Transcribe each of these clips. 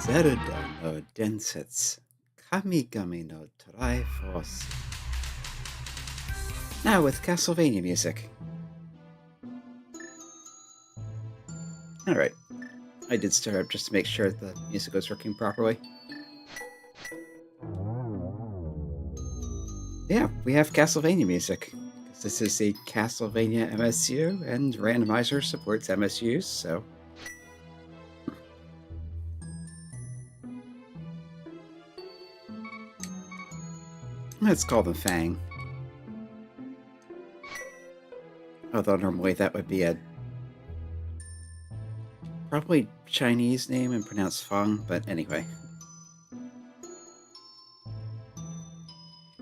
Zelda no Densetsu Kamigami no Triforce. Now with Castlevania music. Alright, I did start up just to make sure the music was working properly. Yeah, we have Castlevania music. Because this is a Castlevania MSU, and Randomizer supports MSUs, so... Let's call them Fang. Although normally that would be a probably Chinese name and pronounced Fang, but anyway.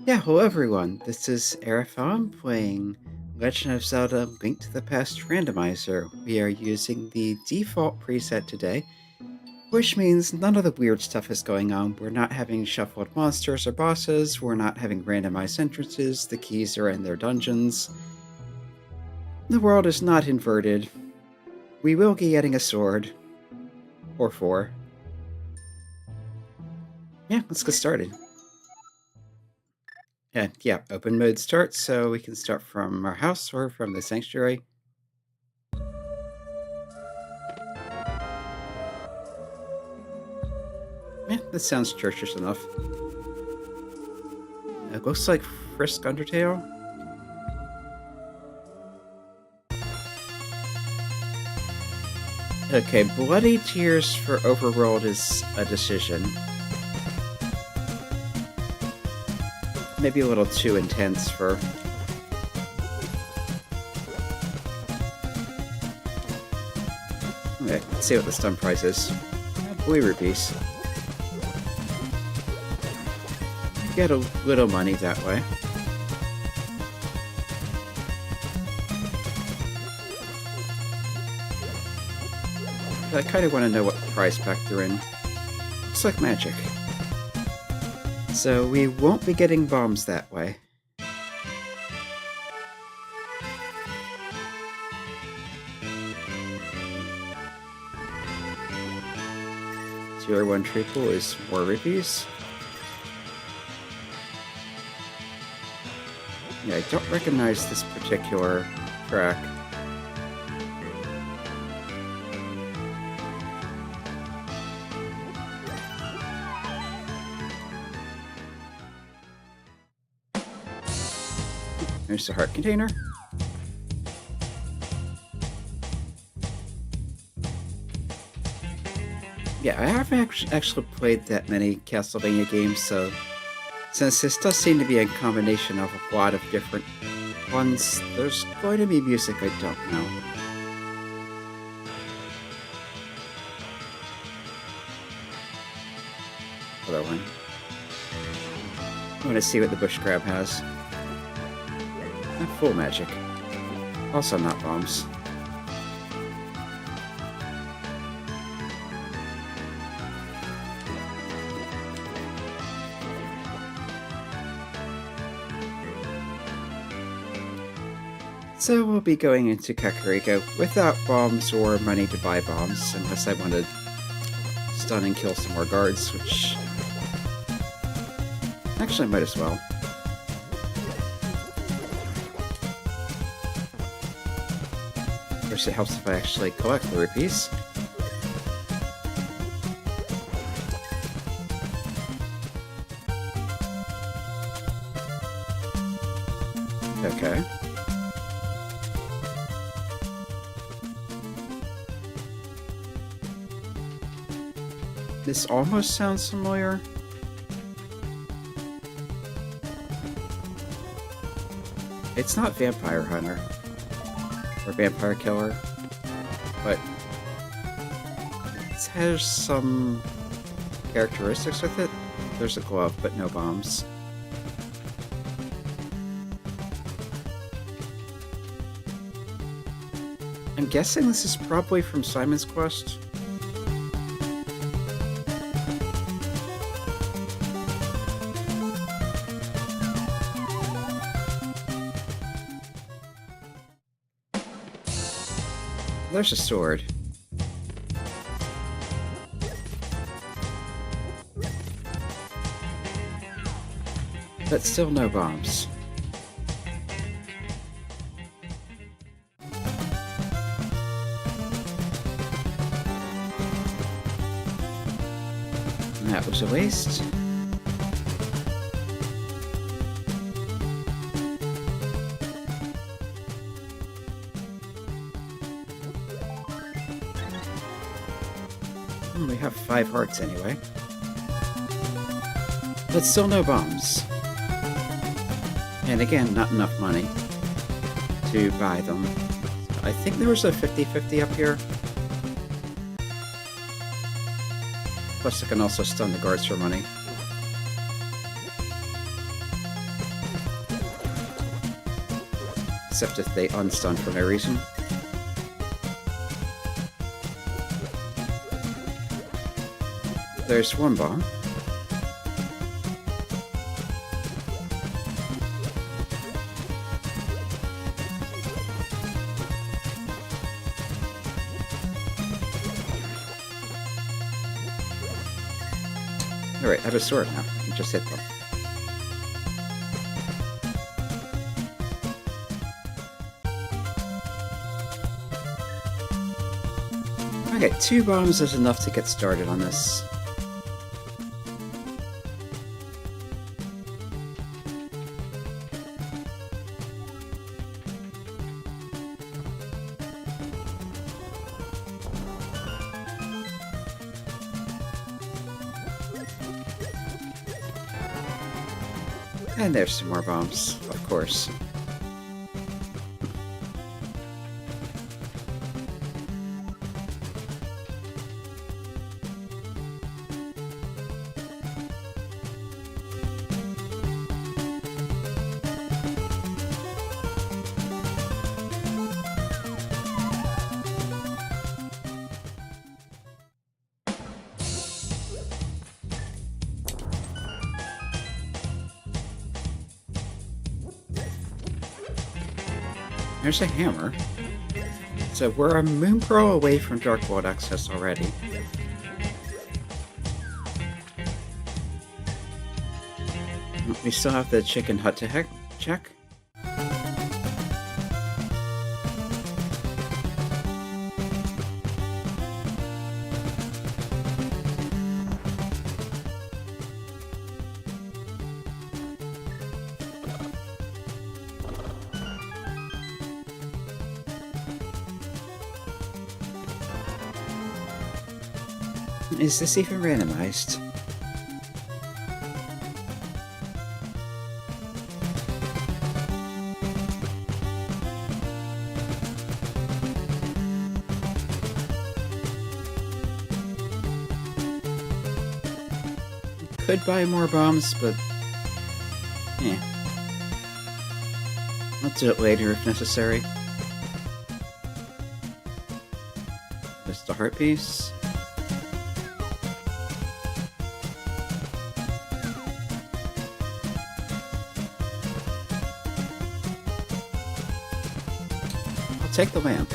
Yeah, hello everyone, this is Arafon playing Legend of Zelda Link to the Past Randomizer. We are using the default preset today, which means none of the weird stuff is going on. We're not having shuffled monsters or bosses, we're not having randomized entrances, the keys are in their dungeons. The world is not inverted. We will be getting a sword. Or 4. Yeah, let's get started. And yeah, open mode starts, so we can start from our house or from the sanctuary. Yeah, that sounds churchish enough. It looks like Frisk Undertale. Okay, Bloody Tears for Overworld is a decision. Maybe a little too intense for... Okay, let's see what the stun price is. Blue rupees. Get a little money that way. I kind of want to know what price pack they're in. Looks like magic. So we won't be getting bombs that way. Tier 1 triple is more rupees. Yeah, I don't recognize this particular track. There's the heart container. Yeah, I haven't actually played that many Castlevania games, so since this does seem to be a combination of a lot of different ones, there's going to be music I don't know. Other one. I want to see what the bush crab has. Full magic. Also not bombs. So we'll be going into Kakariko without bombs or money to buy bombs, unless I want to stun and kill some more guards, which... actually might as well. It helps if I actually collect the rupees. Okay. This almost sounds familiar. It's not Vampire Hunter. Or Vampire Killer, but it has some characteristics with it. There's a glove, but no bombs. I'm guessing this is probably from Simon's Quest. There's a sword. but still no bombs. That was a waste. We have 5 hearts anyway. But still no bombs. And again, not enough money to buy them. I think there was a 50-50 up here. Plus I can also stun the guards for money. Except if they unstun for no reason. There's one bomb. Alright, I have a sword now. I can just hit them. Okay, 2 bombs is enough to get started on this. And there's some more bombs, of course. There's a hammer. So we're a moon pearl away from Dark World access already. We still have the chicken hut to check. Is this even randomized? Could buy more bombs, but yeah. I'll do it later if necessary. Just a heart piece. Take the lamp.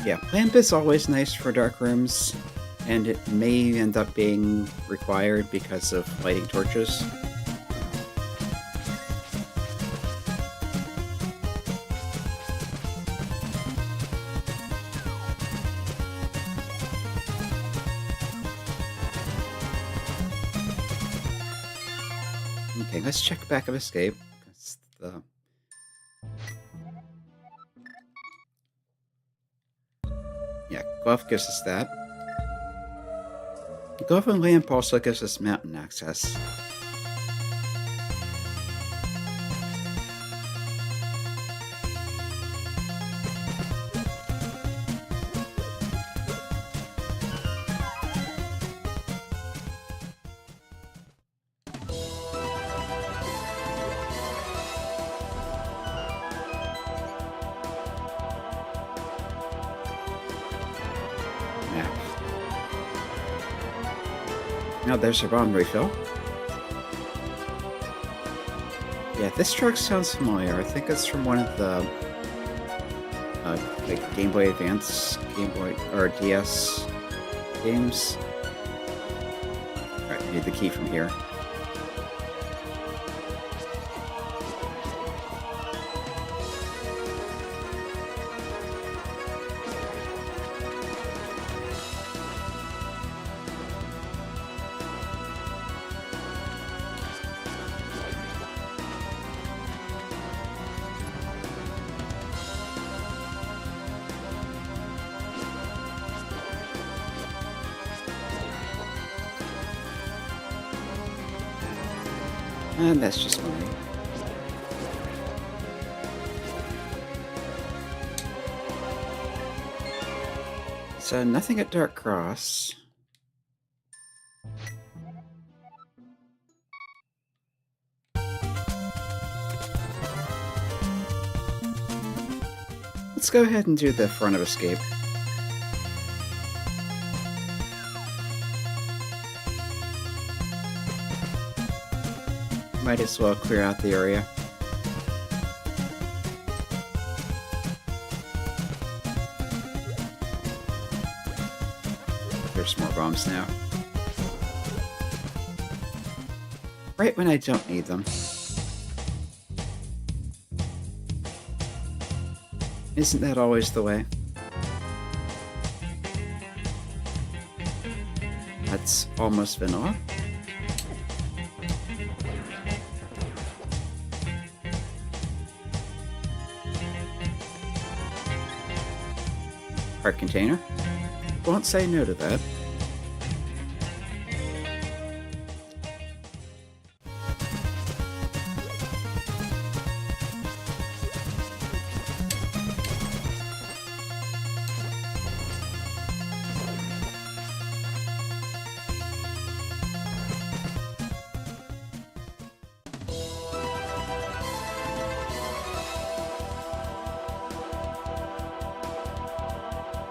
Yeah, lamp is always nice for dark rooms, and it may end up being required because of lighting torches. Okay, let's check back of escape. Yeah, glove gives us that. Glove and lamp also gives us mountain access. Now there's a bomb refill. Yeah, this track sounds familiar. I think it's from one of the like Game Boy Advance, Game Boy or DS games. Alright, I need the key from here. And that's just money. So nothing at Dark Cross. Let's go ahead and do the front of escape. Might as well clear out the area. There's more bombs now. Right when I don't need them. Isn't that always the way? That's almost vanilla. Heart container. Won't say no to that.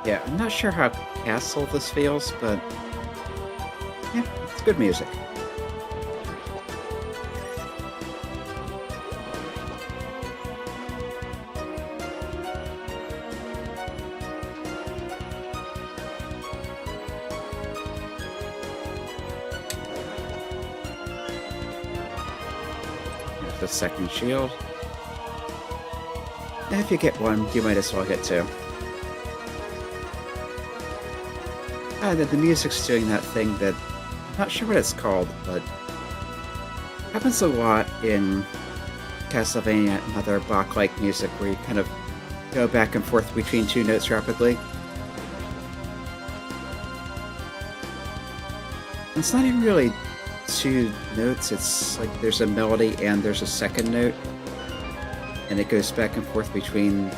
Yeah, I'm not sure how castle this feels, but yeah, it's good music. There's the second shield. And if you get one, you might as well get two. The music's doing that thing that I'm not sure what it's called, but happens a lot in Castlevania and other Bach-like music where you kind of go back and forth between two notes rapidly. It's not even really two notes, it's like there's a melody and there's a second note, and it goes back and forth between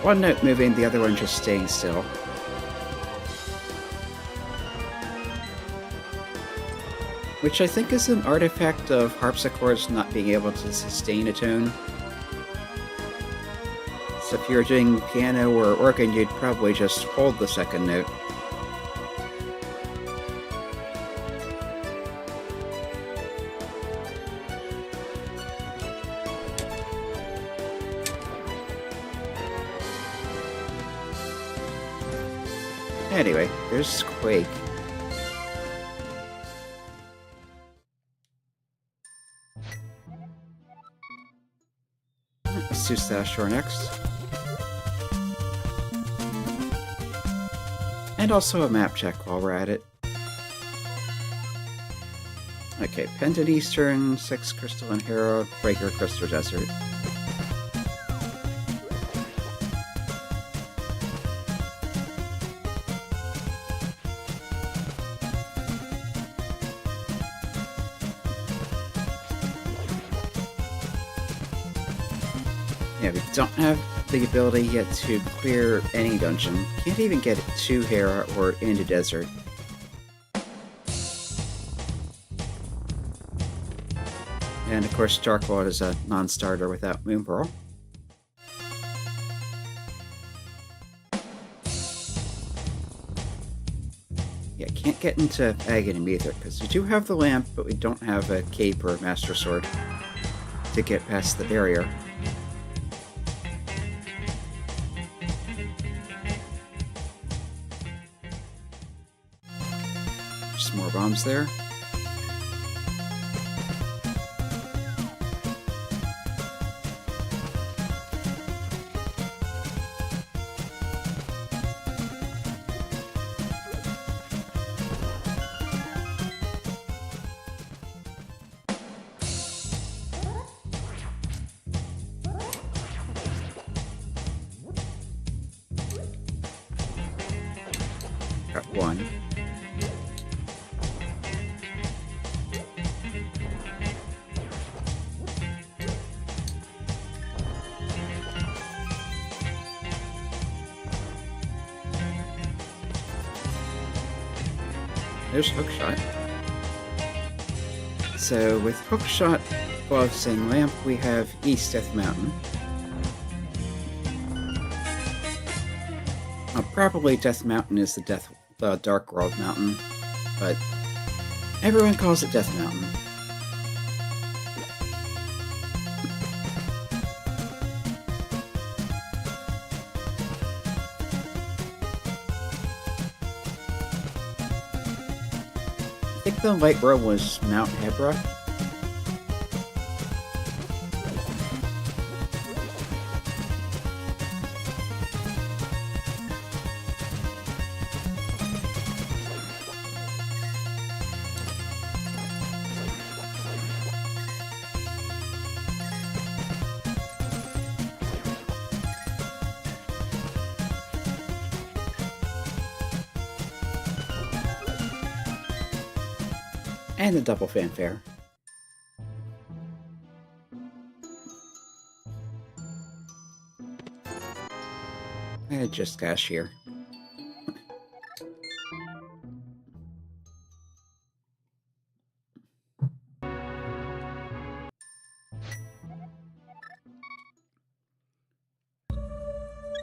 one note moving, the other one just staying still. Which I think is an artifact of harpsichords not being able to sustain a tone. So if you were doing piano or organ, you'd probably just hold the second note. Anyway, there's Quake. Let's do South Shore next. And also a map check while we're at it. Okay, Pendant Eastern, 6 Crystal and Hero, Breaker Crystal Desert. Yeah, we don't have the ability yet to clear any dungeon. Can't even get to Hera or into Desert. And of course, Darkwater is a non-starter without Moonpearl. Yeah, can't get into Aghanim either, because we do have the lamp, but we don't have a cape or a master sword to get past the barrier. Just more bombs there. Got one. There's Hookshot. So with Hookshot, Gloves, and Lamp, we have East Death Mountain. Probably Death Mountain is the Dark World Mountain, but everyone calls it Death Mountain. I think the light world was Mount Hebra. And a double fanfare. And just cashier.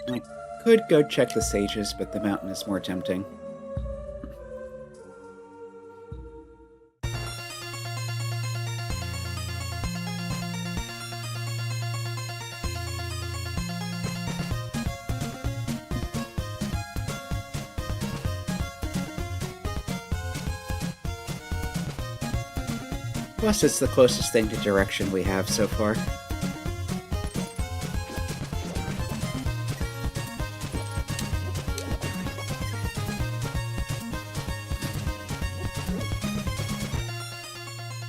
I could go check the sages, but the mountain is more tempting. Plus, it's the closest thing to direction we have so far.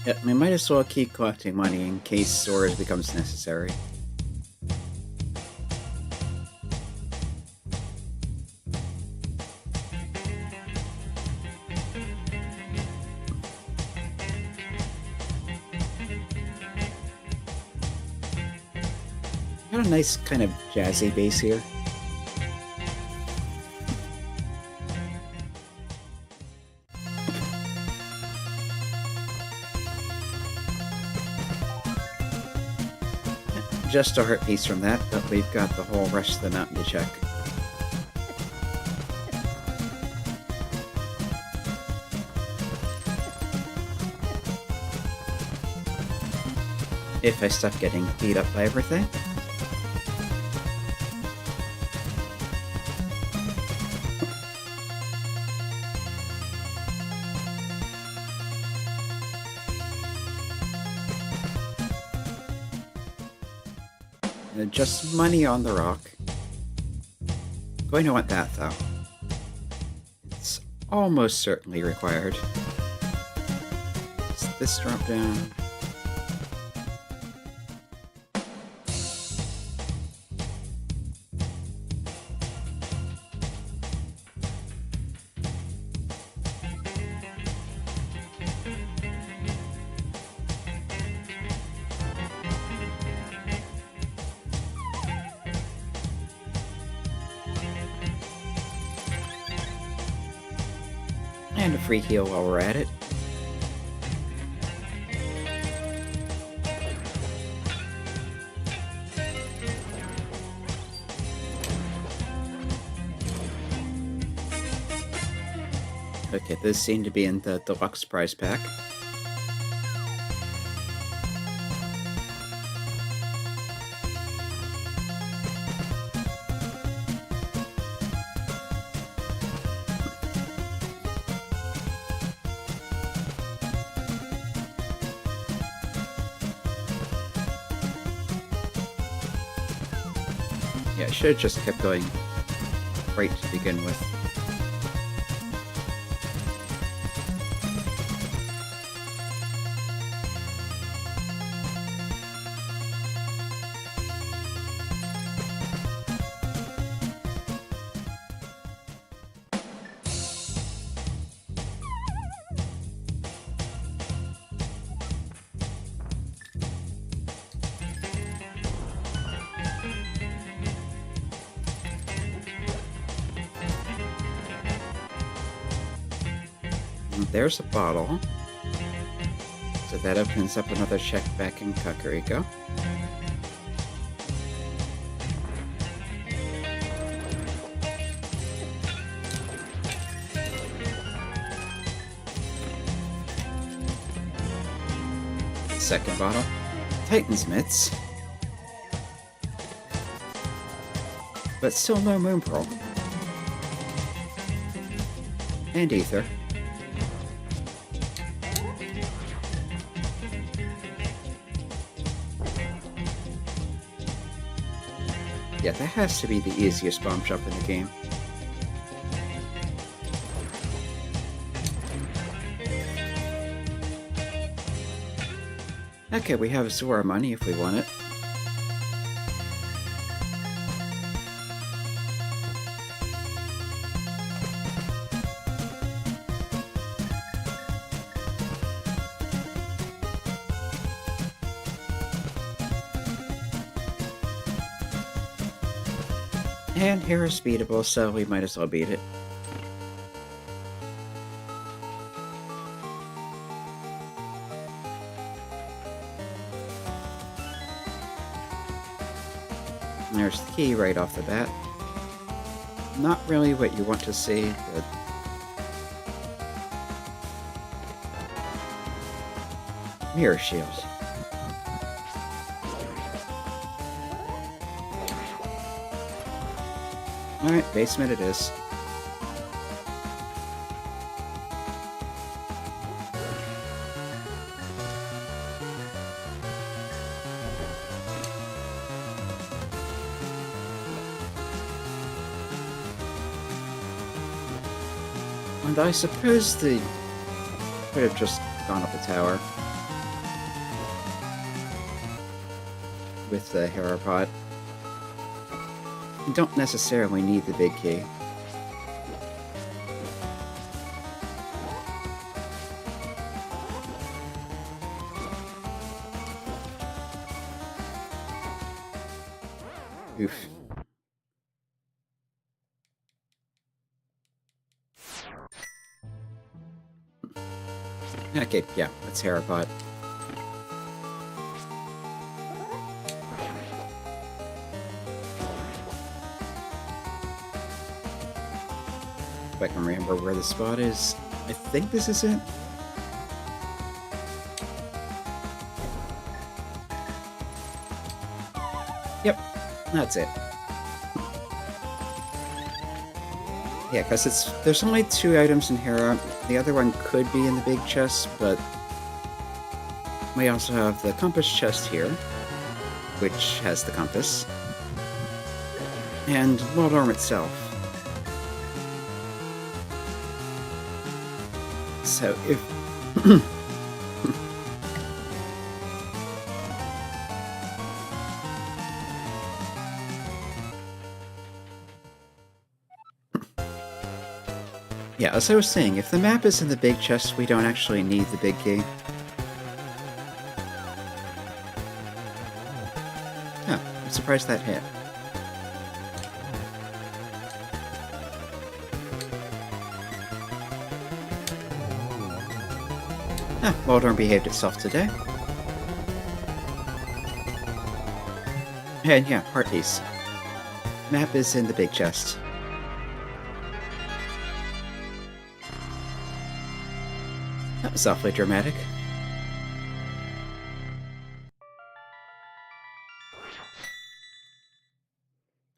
Yep, we might as well keep collecting money in case storage becomes necessary. Got a nice kind of jazzy bass here. Just a heart piece from that, but we've got the whole rest of the mountain to check. If I stop getting beat up by everything. Just money on the rock. Going to want that, though. It's almost certainly required. Does this drop down? And a free heal while we're at it. Okay, those seem to be in the deluxe prize pack. Yeah, I should have just kept going right to begin with. And there's a bottle. So that opens up another check back in Kakariko. Second bottle. Titan's Mitts. But still no Moon Pearl. And Ether. Yeah, that has to be the easiest bomb shop in the game. Okay, we have Zora money if we want it. And here is beatable, so we might as well beat it. And there's the key right off the bat. Not really what you want to see, but... Mirror shield. Alright, basement it is. And I suppose the could have just gone up the tower with the hero pod. You don't necessarily need the big key. Oof. Okay, yeah, that's hero pod. If I can remember where the spot is. I think this is it. Yep, that's it. Yeah, because there's only 2 items in here. The other one could be in the big chest, but we also have the compass chest here, which has the compass, and Waldorm itself. So if... Yeah, as I was saying, if the map is in the big chest, we don't actually need the big key. Huh, I'm surprised that hit. Ah, Waldorm behaved itself today. And yeah, heart piece. Map is in the big chest. That was awfully dramatic.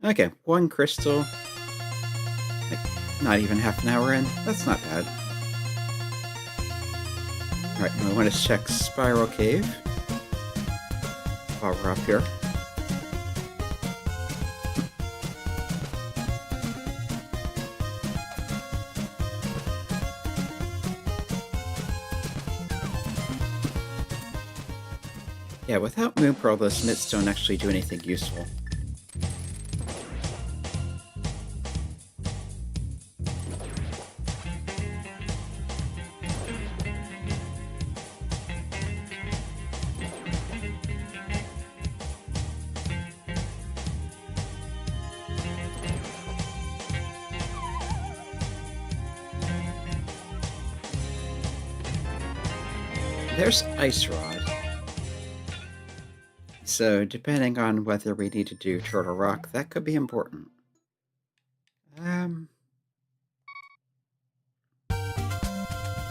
Okay, 1 crystal. Like, not even half an hour in. That's not bad. Alright, now I want to check Spiral Cave while we're up here. Yeah, without Moon Pearl, those mitts don't actually do anything useful. There's Ice Rod. So, depending on whether we need to do Turtle Rock, that could be important. Yeah,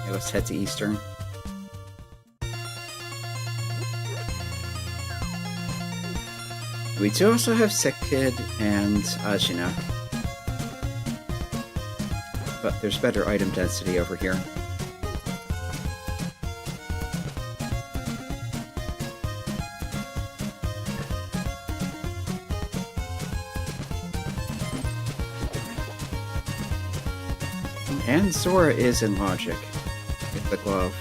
let's head to Eastern. We do also have Sick Kid and Ajina. But there's better item density over here. And Zora is in Logic, with the glove.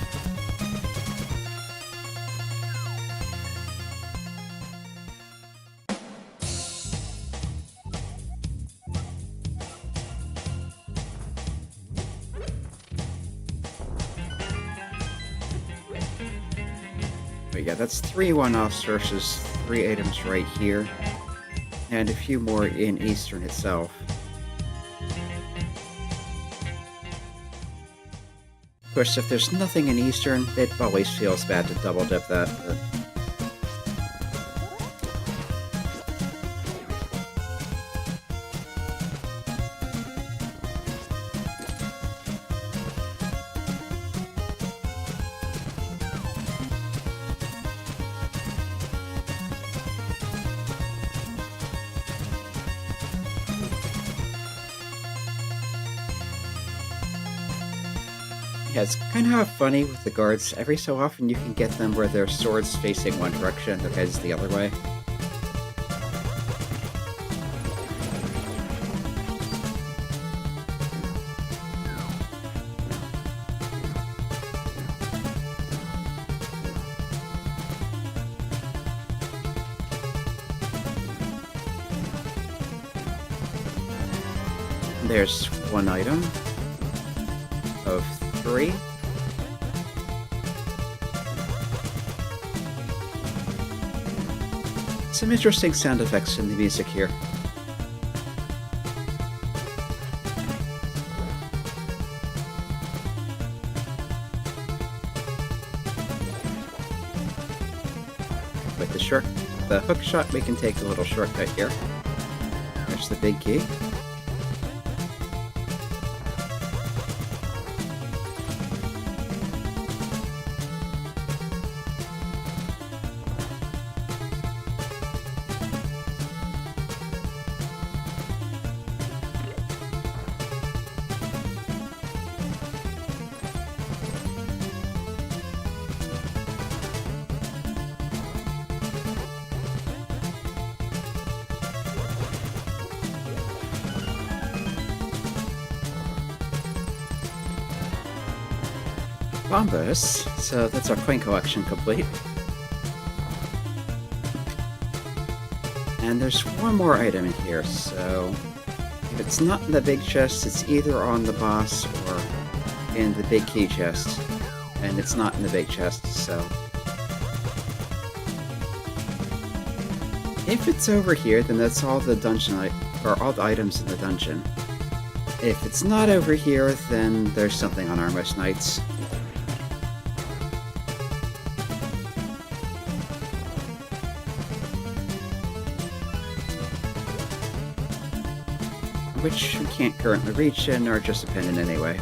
But yeah, that's 3 one-offs versus 3 items right here, and a few more in Eastern itself. Of course, if there's nothing in Eastern, it always feels bad to double dip that. But... Yeah, it's kind of funny with the guards. Every so often you can get them where their swords facing one direction, their heads the other way. There's 1 item of 3. Some interesting sound effects in the music here. With the hook shot, we can take a little shortcut here. There's the big key. Bombus, so that's our coin collection complete. And there's 1 more item in here, so if it's not in the big chest, it's either on the boss or in the big key chest. And it's not in the big chest, so... If it's over here, then that's all the dungeon or all the items in the dungeon. If it's not over here, then there's something on Armos Knights. Which we can't currently reach and are just dependent anyway.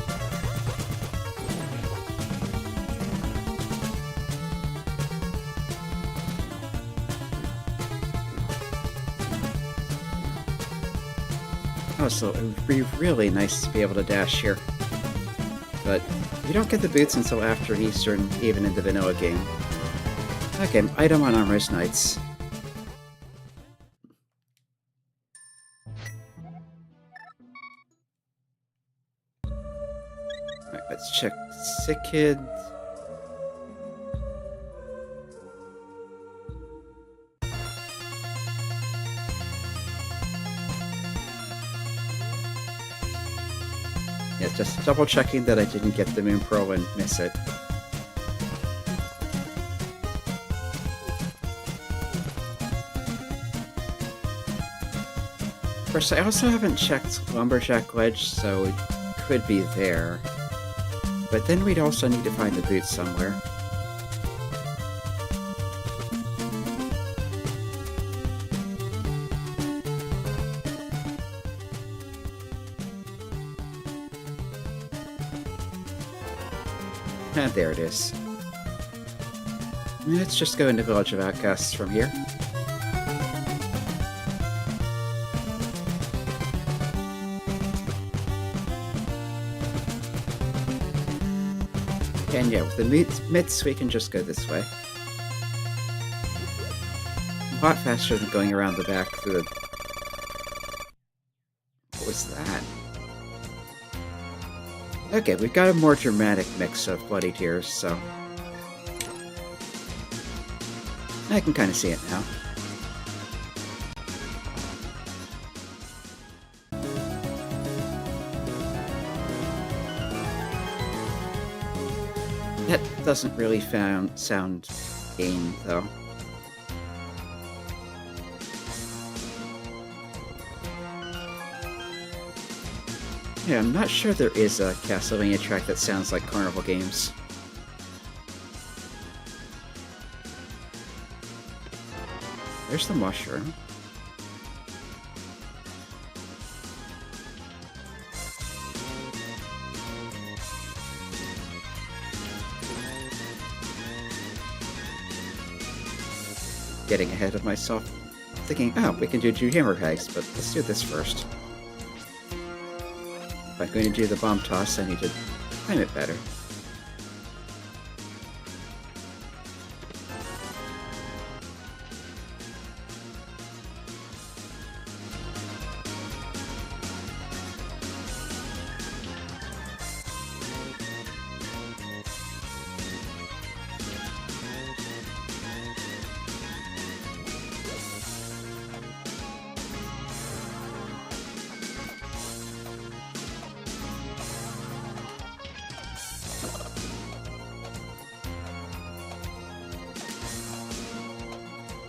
Also, it would be really nice to be able to dash here. But you don't get the boots until after Eastern, even in the vanilla game. Okay, item on Armor's Knights. Alright, let's check Sick Kid. Yeah, just double checking that I didn't get the Moon Pearl and miss it. Of course, I also haven't checked Lumberjack Ledge, so it could be there. But then we'd also need to find the boots somewhere. And there it is. Let's just go into Village of Outcasts from here. And yeah, with the myths, we can just go this way. A lot faster than going around the back through the... What was that? Okay, we've got a more dramatic mix of Bloody Tears, so... I can kind of see it now. That doesn't really sound game, though. Yeah, I'm not sure there is a Castlevania track that sounds like Carnival games. There's the mushroom. Getting ahead of myself, thinking, oh, we can do Hammerhags, but let's do this first. If I'm going to do the bomb toss, I need to time it better.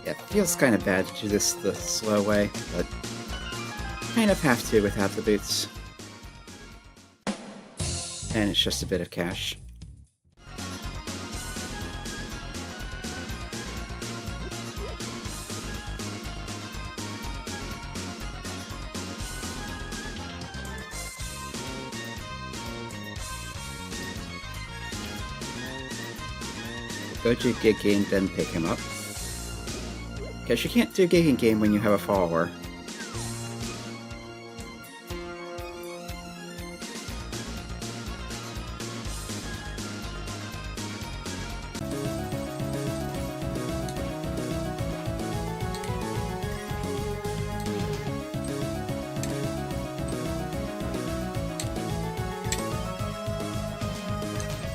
Yeah, it feels kind of bad to do this the slow way, but kind of have to without the boots. And it's just a bit of cash. Go to Gig Game, then pick him up. Because you can't do Gig Game when you have a follower.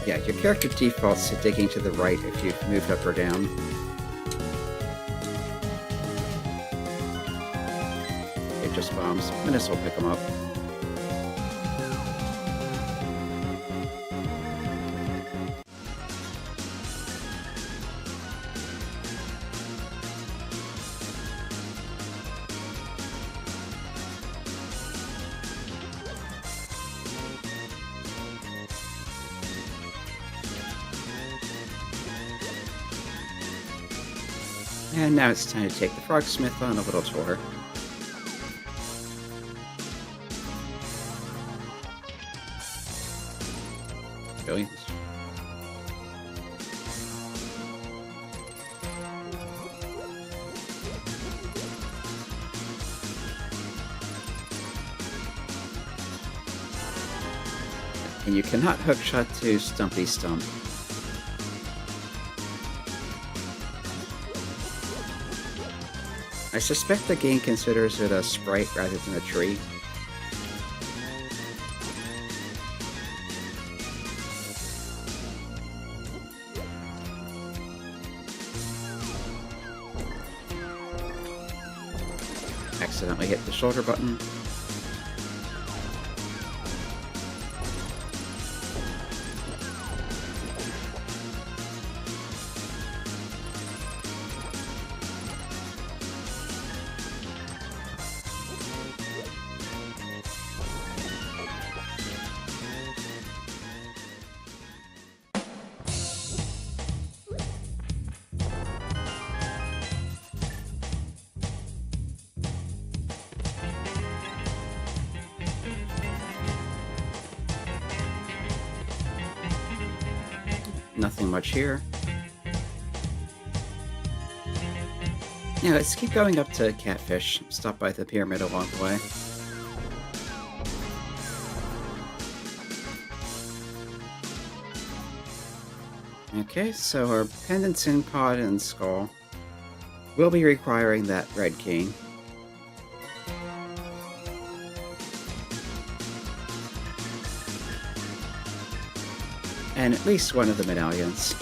Yeah, your character defaults to digging to the right if you've moved up or down. It just bombs. Might as well pick them up. And now it's time to take the Frogsmith on a little tour. Really? and you cannot hookshot to Stumpy Stump. I suspect the game considers it a sprite rather than a tree. Accidentally hit the shoulder button. Nothing much here. Yeah, let's keep going up to Catfish. Stop by the pyramid along the way. Okay, so our pendants in Pod and Skull will be requiring that red key. And at least one of the medallions.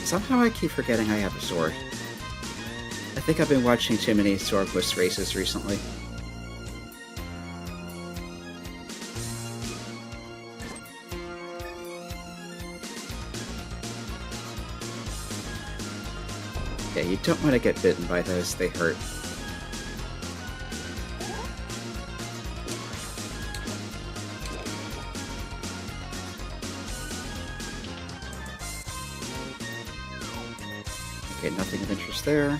Somehow I keep forgetting I have a sword. I think I've been watching too many swordless races recently. Yeah, you don't want to get bitten by those, they hurt. Okay, nothing of interest there.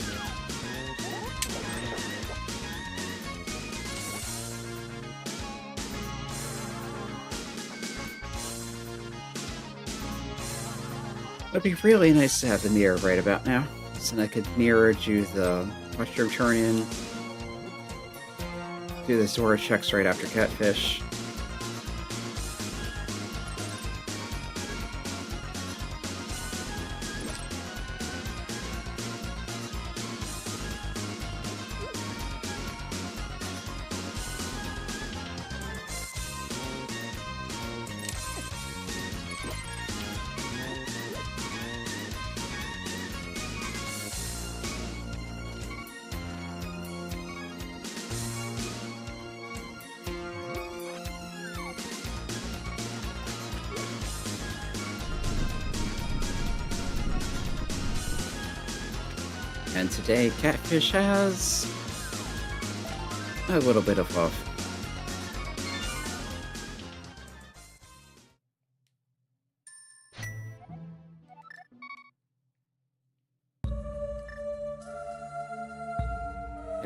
It'd be really nice to have the mirror right about now. So then I could mirror, do the mushroom turn-in, do the Zora checks right after Catfish. And today, Catfish has a little bit of love.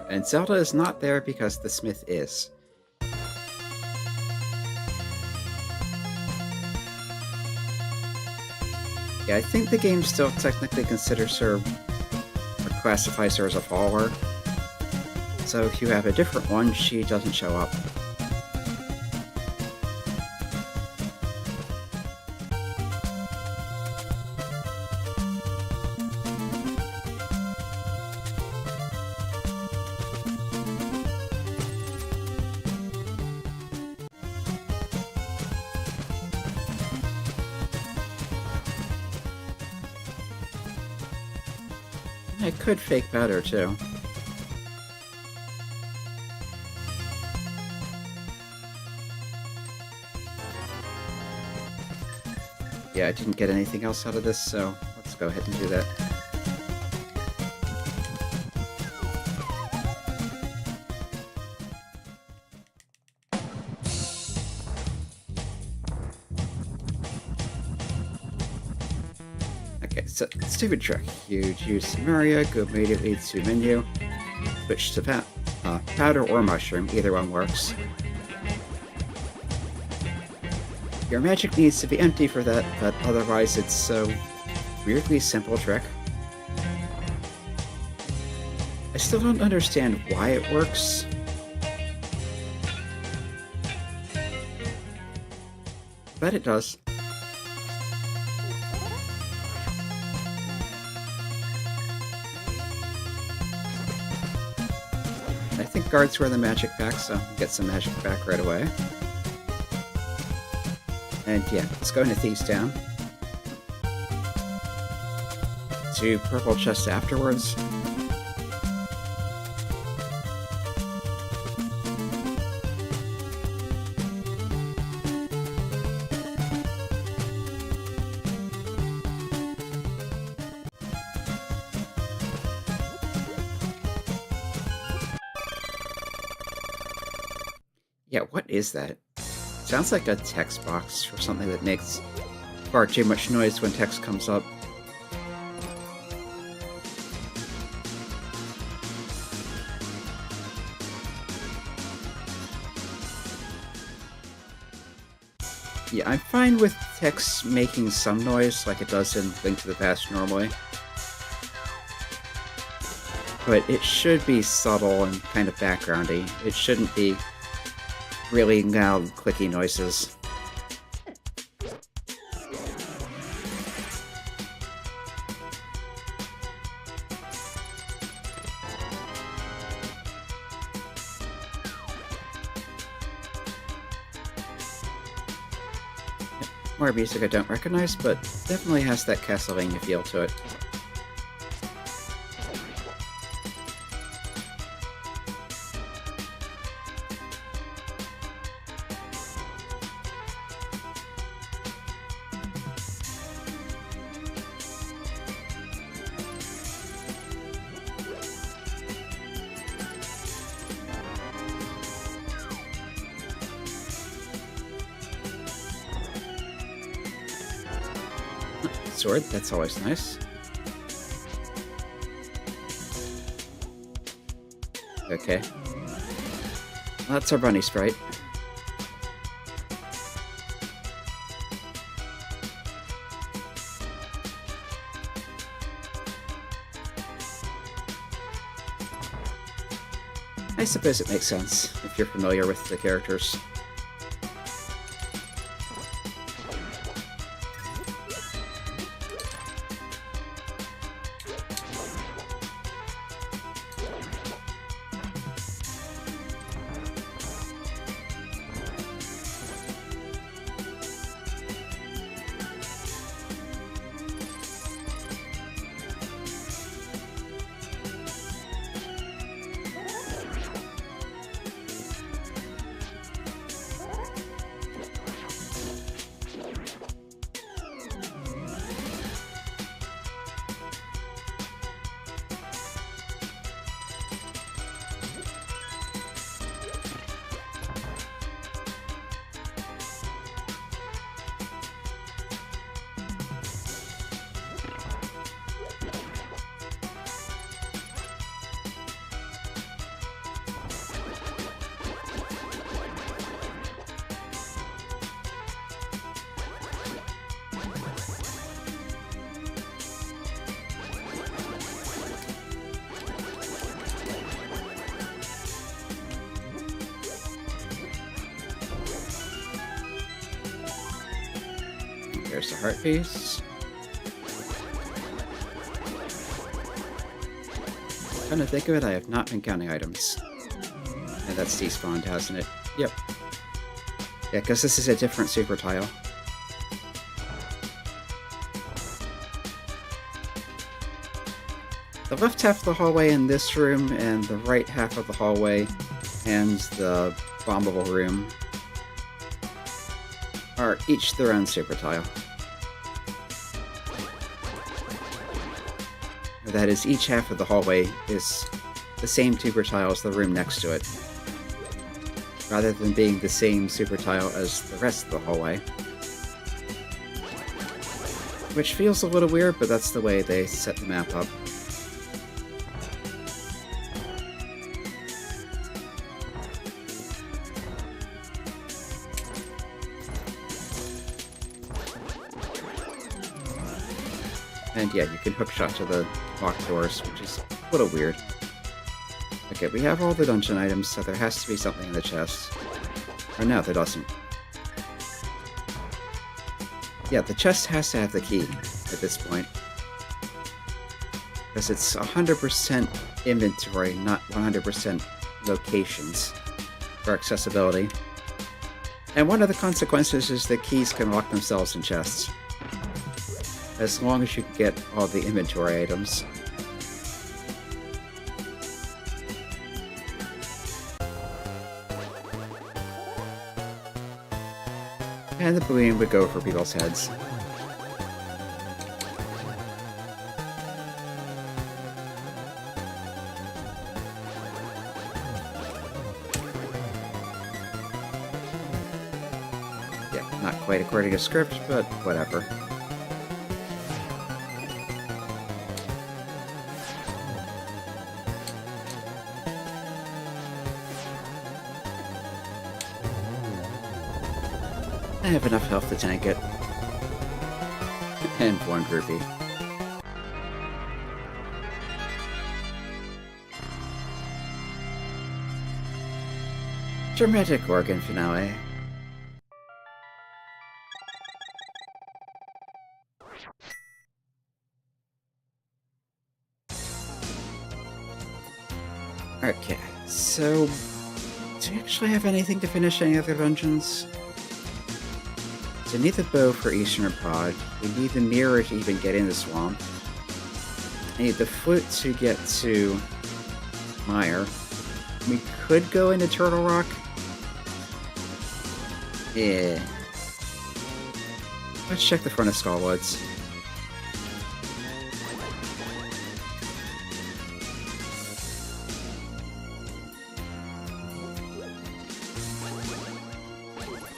And Zelda is not there because the Smith is. Yeah, I think the game still technically considers her, or classifies her as a follower. So if you have a different one, she doesn't show up. I could fake better, too. Yeah, I didn't get anything else out of this, so let's go ahead and do that. Okay, so stupid trick. You choose Mario, go immediately to menu, switch to powder or mushroom, either one works. Your magic needs to be empty for that, but otherwise it's so weirdly simple trick. I still don't understand why it works. But it does. I think guards wear the magic back, so get some magic back right away. And yeah, let's go into Thieves Town. To purple chest afterwards. Yeah, what is that? Sounds like a text box or something that makes far too much noise when text comes up. Yeah, I'm fine with text making some noise like it does in Link to the Past normally. But it should be subtle and kind of backgroundy. It shouldn't be really loud, clicky noises. More music I don't recognize, but definitely has that Castlevania feel to it. Sword, that's always nice. Okay. Well, that's our bunny sprite. I suppose it makes sense if you're familiar with the characters. There's the heart piece. Come to think of it, I have not been counting items. And that's despawned, hasn't it? Yep. Yeah, because this is a different super tile. The left half of the hallway in this room and the right half of the hallway and the bombable room are each their own super tile. That is, each half of the hallway is the same super tile as the room next to it, rather than being the same super tile as the rest of the hallway. Which feels a little weird, but that's the way they set the map up. And yeah, you can hookshot to the locked doors, which is a little weird. Okay, we have all the dungeon items, so there has to be something in the chest. Or no, there doesn't. Yeah, the chest has to have the key at this point. Because it's 100% inventory, not 100% locations for accessibility. And one of the consequences is that keys can lock themselves in chests. As long as you can get all the inventory items. And the balloon would go over people's heads. Yeah, not quite according to script, but whatever. I have enough health to tank it. And 1 rupee. Dramatic organ finale. Okay, so do we actually have anything to finish any other dungeons? So we need the bow for Eastern Pod. We need the mirror to even get in the swamp. I need the flute to get to Mire. We could go into Turtle Rock. Yeah. Let's check the front of Skullwoods.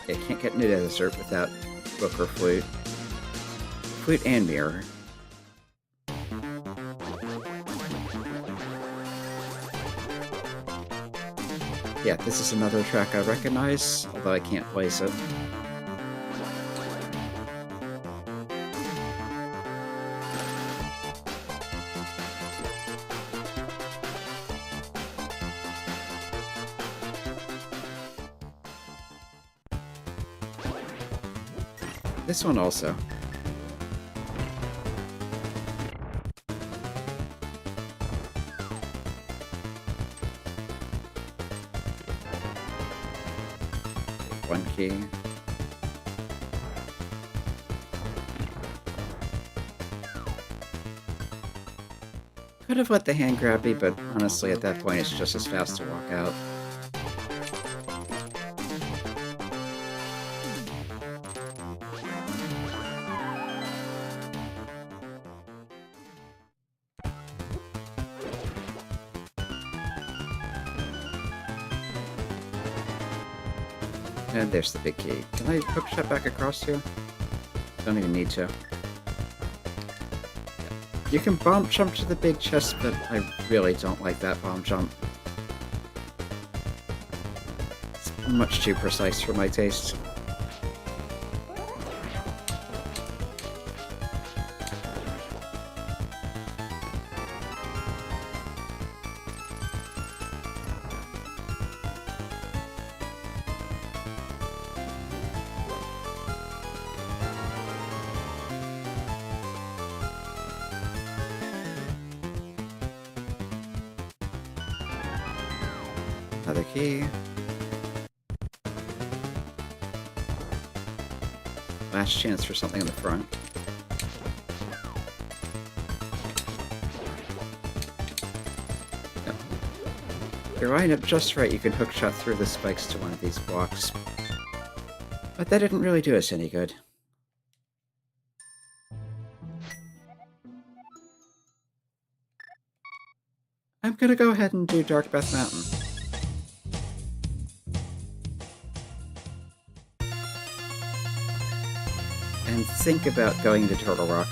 Okay, can't get into the desert without book or flute. Flute and mirror. Yeah, this is another track I recognize, although I can't place it. This one also. One key. Could have let the hand grab me, but honestly at that point it's just as fast to walk out. And there's the big key. Can I hook shot back across here? Don't even need to. You can bomb jump to the big chest, but I really don't like that bomb jump. It's much too precise for my taste. Another key. Last chance for something on the front. No. If you line up just right, you can hookshot through the spikes to one of these blocks. But that didn't really do us any good. I'm gonna go ahead and do Dark Bath Mountain. And think about going to Turtle Rock.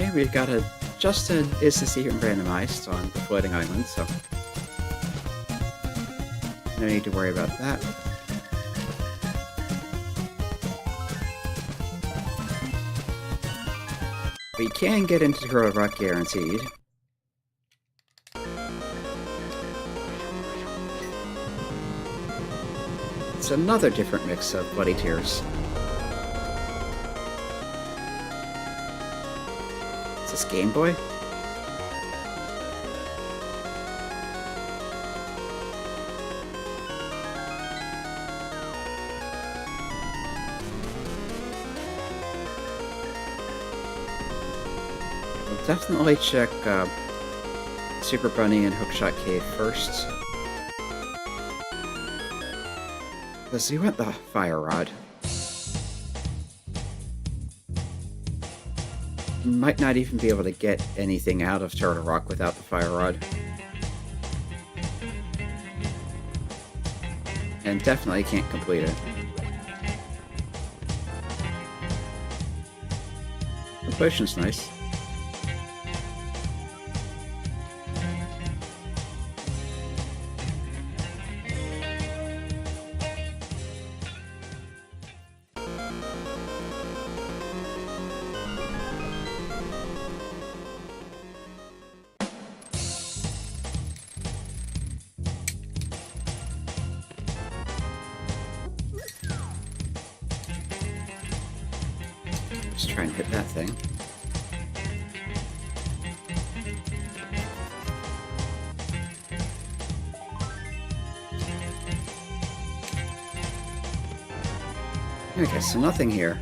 Okay, we've got just an instance even randomized on the floating island, so no need to worry about that. We can get into Turtle Rock guaranteed. It's another different mix of Bloody Tears. Is this Game Boy? We'll definitely check Super Bunny and Hookshot Cave first. Because we want the Fire Rod. Might not even be able to get anything out of Turtle Rock without the Fire Rod. And definitely can't complete it. The potion's nice. Just try and hit that thing. Okay, so nothing here.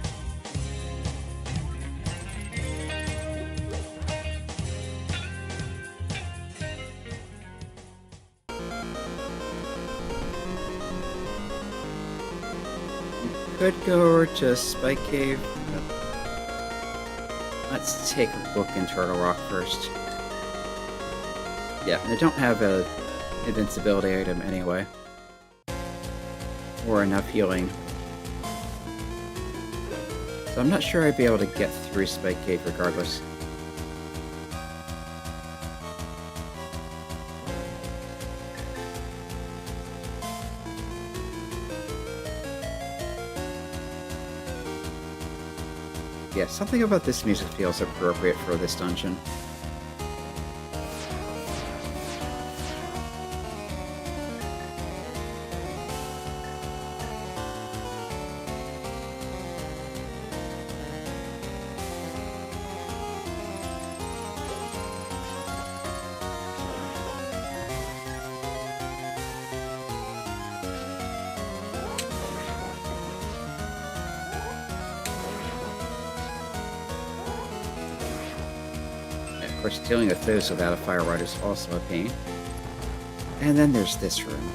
Could go over to Spike Cave. Let's take a look in Turtle Rock first. Yeah, they don't have an invincibility item anyway. Or enough healing. So I'm not sure I'd be able to get through Spike Cave regardless. Yeah, something about this music feels appropriate for this dungeon. Of course, dealing with those without a Fire Rod is also a pain. And then there's this room.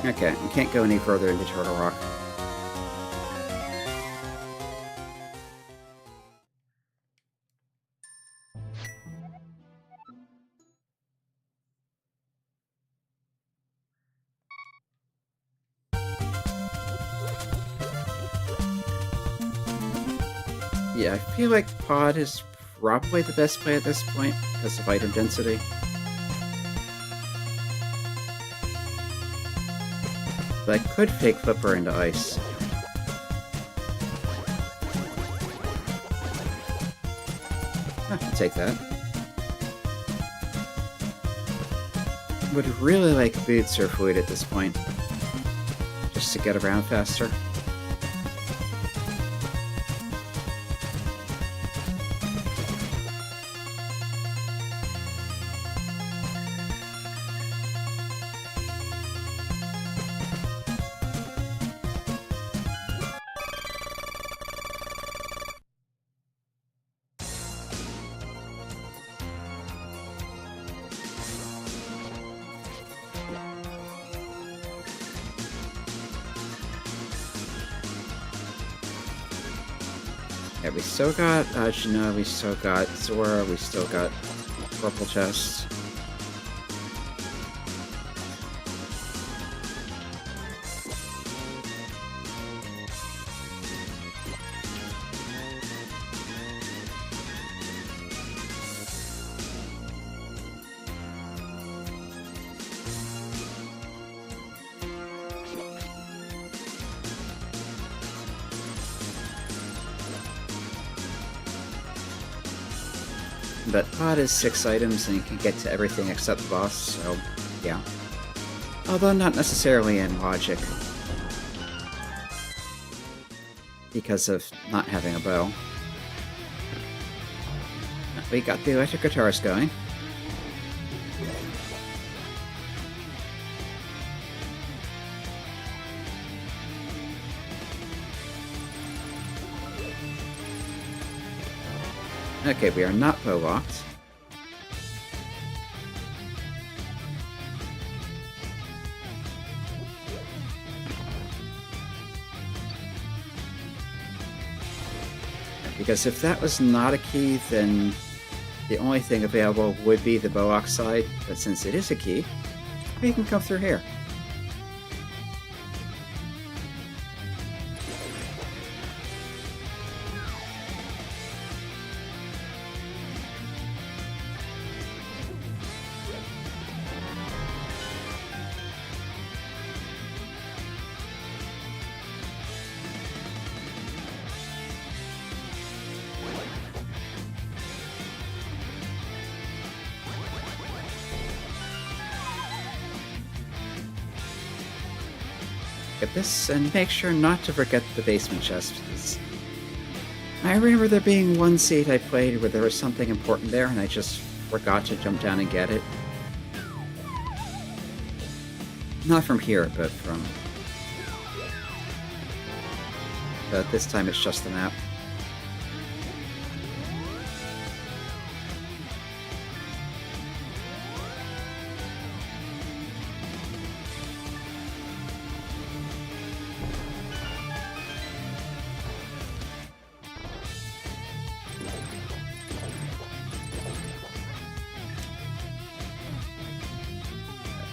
Okay, we can't go any further into Turtle Rock. Yeah, I feel like Pod is probably the best play at this point because of item density. But I could fake Flipper into ice. I'll take that. Would really like Boots or Fluid at this point. Just to get around faster. Yeah, we still got Ajna, we still got Zora, we still got Purple Chest. But pod is 6 items and you can get to everything except the boss, so yeah. Although not necessarily in logic. Because of not having a bow. We got the electric guitars going. Okay, we are not bow locked. Because if that was not a key, then the only thing available would be the bow lock side, but since it is a key, we can come through here. Get this, and make sure not to forget the basement chest, because I remember there being one seed I played where there was something important there, and I just forgot to jump down and get it. Not from here, but from... But this time it's just the map.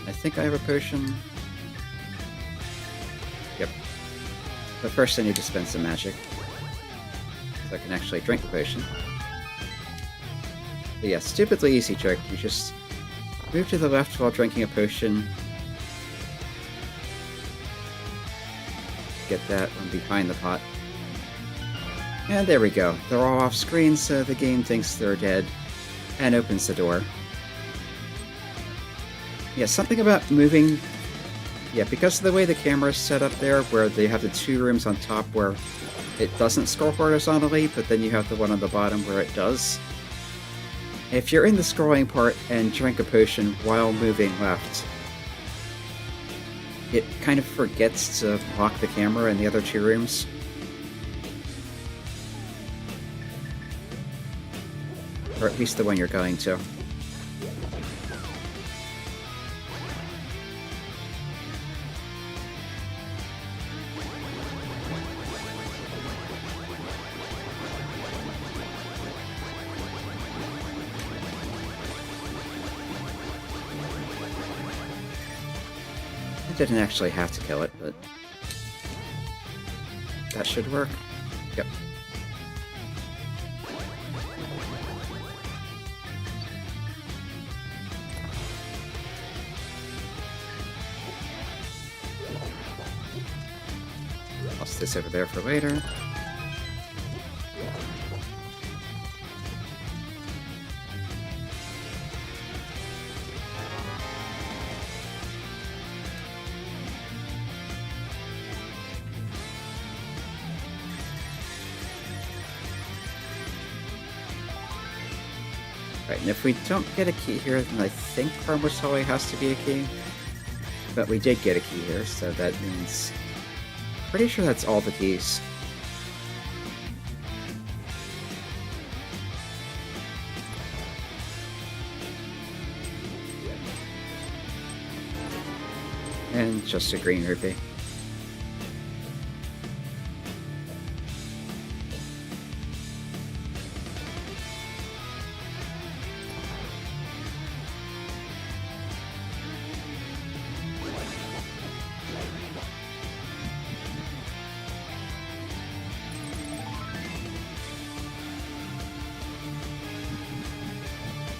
I think I have a potion. Yep. But first I need to spend some magic, so I can actually drink the potion. But yeah, stupidly easy trick. You just move to the left while drinking a potion. Get that one behind the pot. And there we go. They're all off screen, so the game thinks they're dead and opens the door. Yeah, something about moving... Yeah, because of the way the camera is set up there, where they have the 2 rooms on top where it doesn't scroll horizontally, but then you have the one on the bottom where it does. If you're in the scrolling part and drink a potion while moving left, it kind of forgets to lock the camera in the other 2 rooms. Or at least the one you're going to. I didn't actually have to kill it, but that should work. Yep. Toss this over there for later. Right, and if we don't get a key here, then I think Parmosole has to be a key. But we did get a key here, so that means... Pretty sure that's all the keys. And just a green rupee.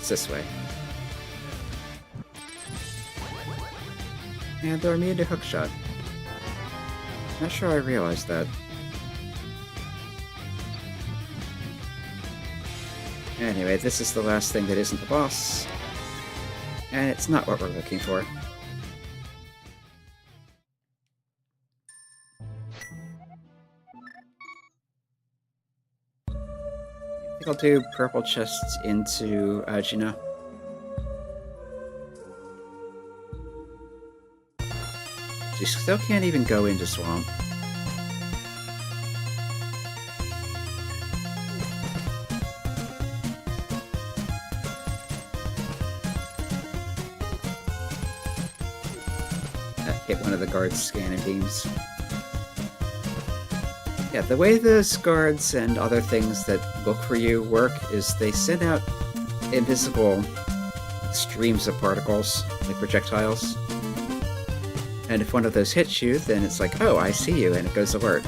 It's this way. And they're immune to hookshot. Not sure I realized that. Anyway, this is the last thing that isn't the boss. And it's not what we're looking for. I think I'll do purple chests into Gina. She still can't even go into Swamp. Hit one of the guards' scanning beams. Yeah, the way those guards and other things that look for you work is they send out invisible streams of particles, like projectiles. And if one of those hits you, then it's like, oh, I see you, and it goes alert.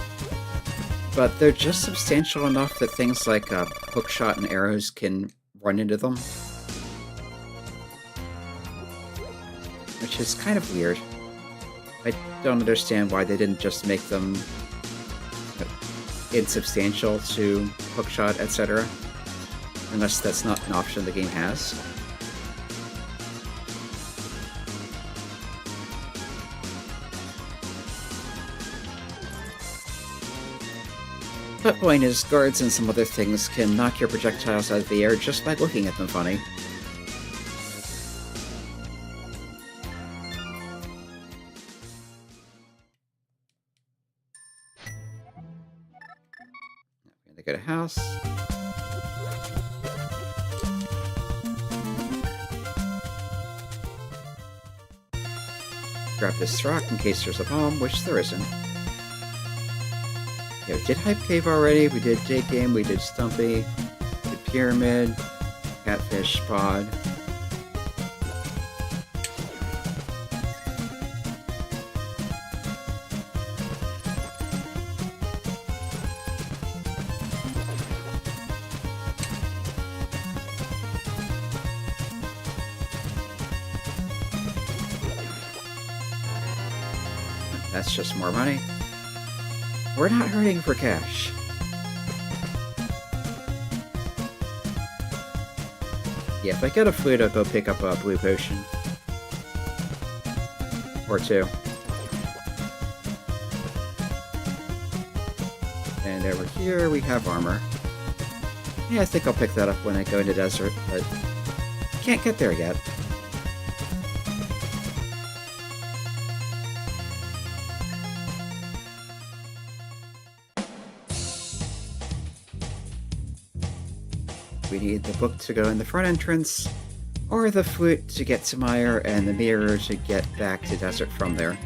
But they're just substantial enough that things like hookshot and arrows can run into them. Which is kind of weird. I don't understand why they didn't just make them insubstantial to hookshot, etc. Unless that's not an option the game has. The point is, guards and some other things can knock your projectiles out of the air just by looking at them funny. They go to house. Grab this rock in case there's a bomb, which there isn't. Yeah, we did Hype Cave already, we did Jade Game, we did Stumpy, we did Pyramid, Catfish, Pod. That's just more money. We're not hurting for cash. Yeah, if I get a flute, I'll go pick up a blue potion. Or two. And over here we have armor. Yeah, I think I'll pick that up when I go into desert, but can't get there yet. We need the book to go in the front entrance, or the flute to get to Mire, and the mirror to get back to desert from there.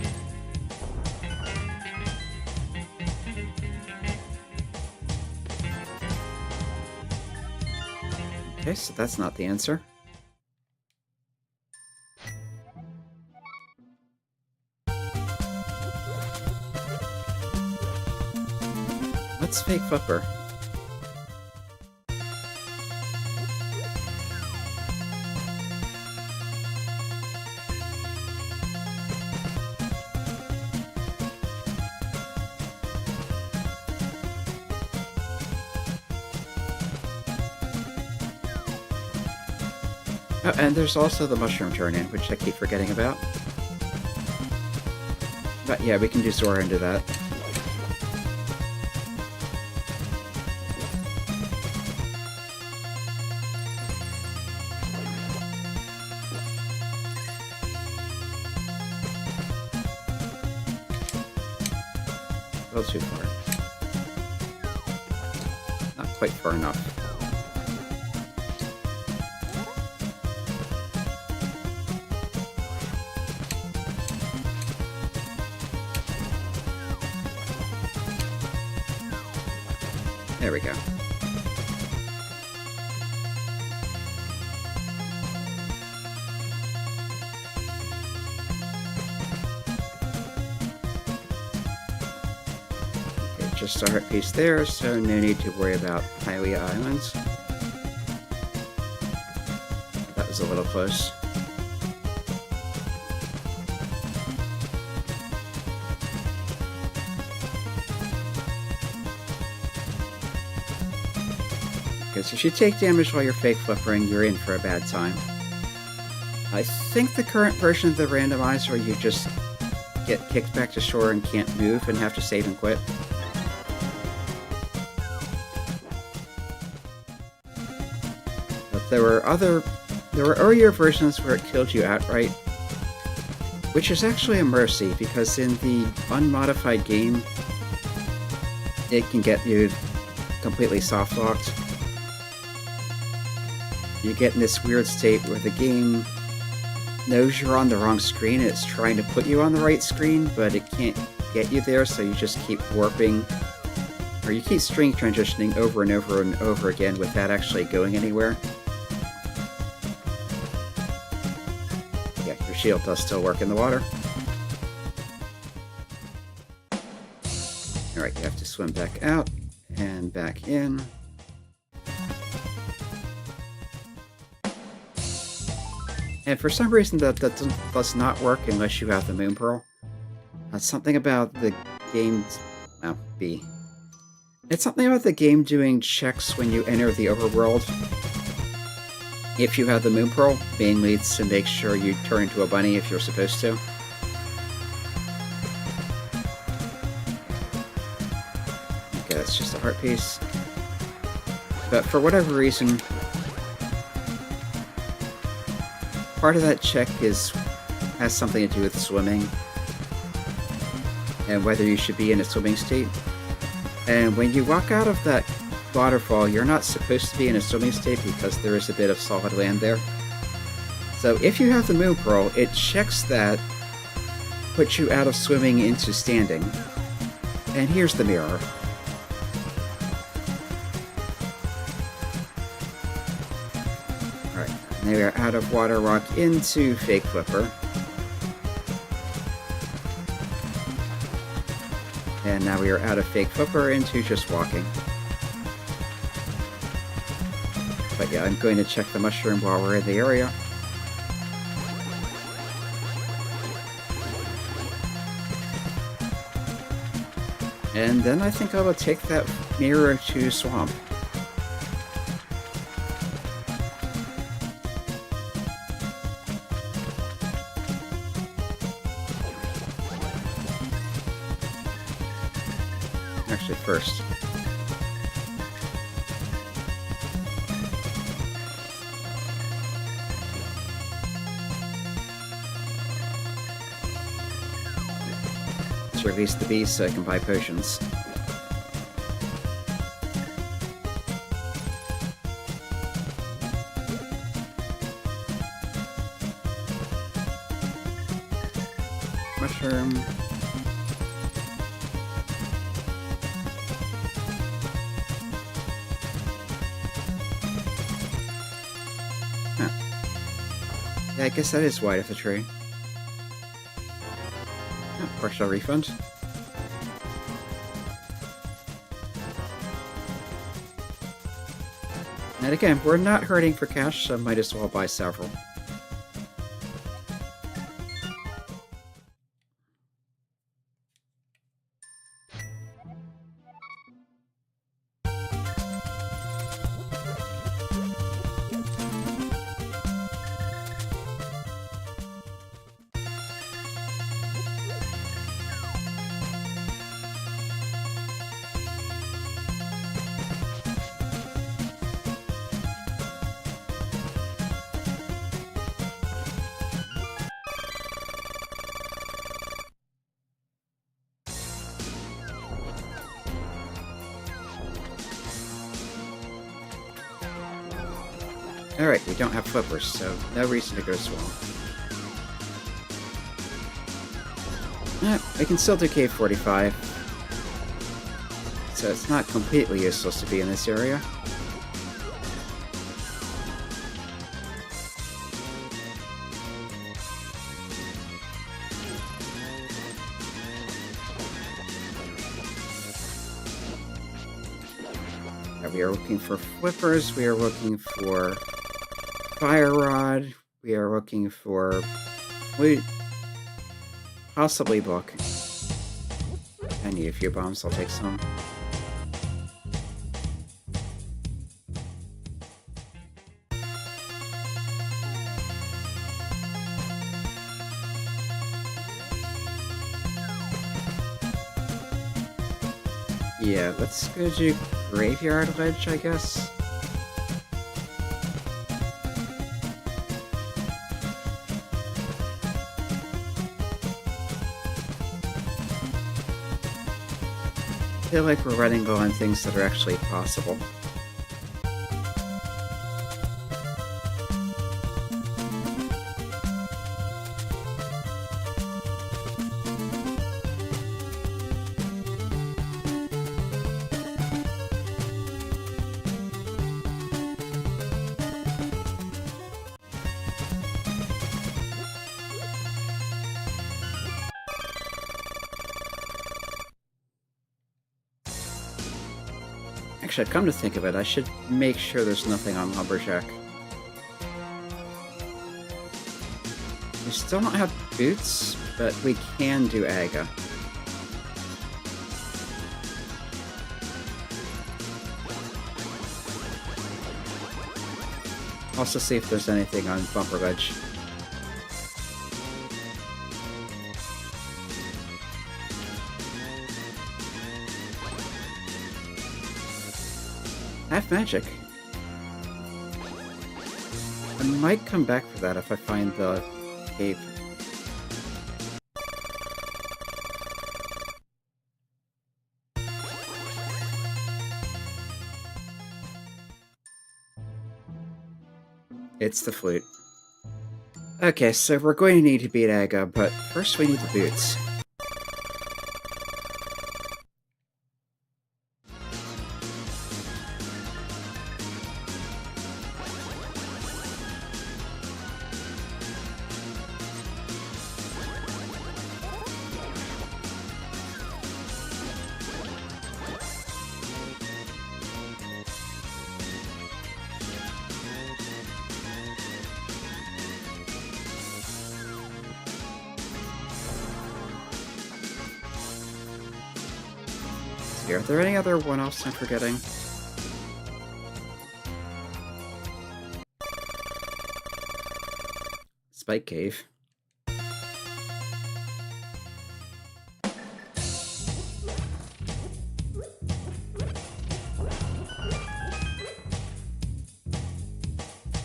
Okay, so that's not the answer. Let's fake Flipper. Oh, and there's also the mushroom turn-in, which I keep forgetting about. But yeah, we can do Zora into that. A little too far. Not quite far enough. There we go. Okay, just a heart piece there, so no need to worry about Hylia Islands. a little close. Because if you take damage while you're fake flippering, you're in for a bad time. I think the current version of the randomizer, you just get kicked back to shore and can't move and have to save and quit. But there were earlier versions where it killed you outright, which is actually a mercy, because in the unmodified game, it can get you completely soft locked. You get in this weird state where the game knows you're on the wrong screen and it's trying to put you on the right screen, but it can't get you there, so you just keep warping, or you keep string transitioning over and over and over again without actually going anywhere. Yeah, your shield does still work in the water. Alright, you have to swim back out and back in. And for some reason that does not work unless you have the Moon Pearl. That's something about the game's... oh, B. It's something about the game doing checks when you enter the overworld. If you have the Moon Pearl, mainly to make sure you turn into a bunny if you're supposed to. Okay, that's just a heart piece. But for whatever reason, part of that check has something to do with swimming and whether you should be in a swimming state. And when you walk out of that waterfall, you're not supposed to be in a swimming state because there is a bit of solid land there. So if you have the Moon Pearl, it checks that, puts you out of swimming into standing. And here's the mirror. Now we are out of water rock into fake flipper. And now we are out of fake flipper into just walking. But yeah, I'm going to check the mushroom while we're in the area. And then I think I will take that mirror to swamp. Actually, first. Let's release the beast so I can buy potions. Mushroom. Yeah, I guess that is wide of the tree. Oh, partial refund. And again, we're not hurting for cash, so might as well buy several. Alright, we don't have flippers, so no reason to go swamp. We can still do Cave 45. So it's not completely useless to be in this area. We are looking for flippers, we are looking for Fire Rod. We are looking for flute, possibly book. I need a few bombs, I'll take some. Yeah, let's go to Graveyard Ledge, I guess. I feel like we're running low on things that are actually possible. Actually, come to think of it, I should make sure there's nothing on Lumberjack. We still don't have boots, but we can do Aga. Also see if there's anything on Bumper Ledge. Half magic. I might come back for that if I find the cave. It's the flute. Okay, so we're going to need to beat Aga, but first we need the boots. Are there any other one-offs I'm forgetting? Spike Cave.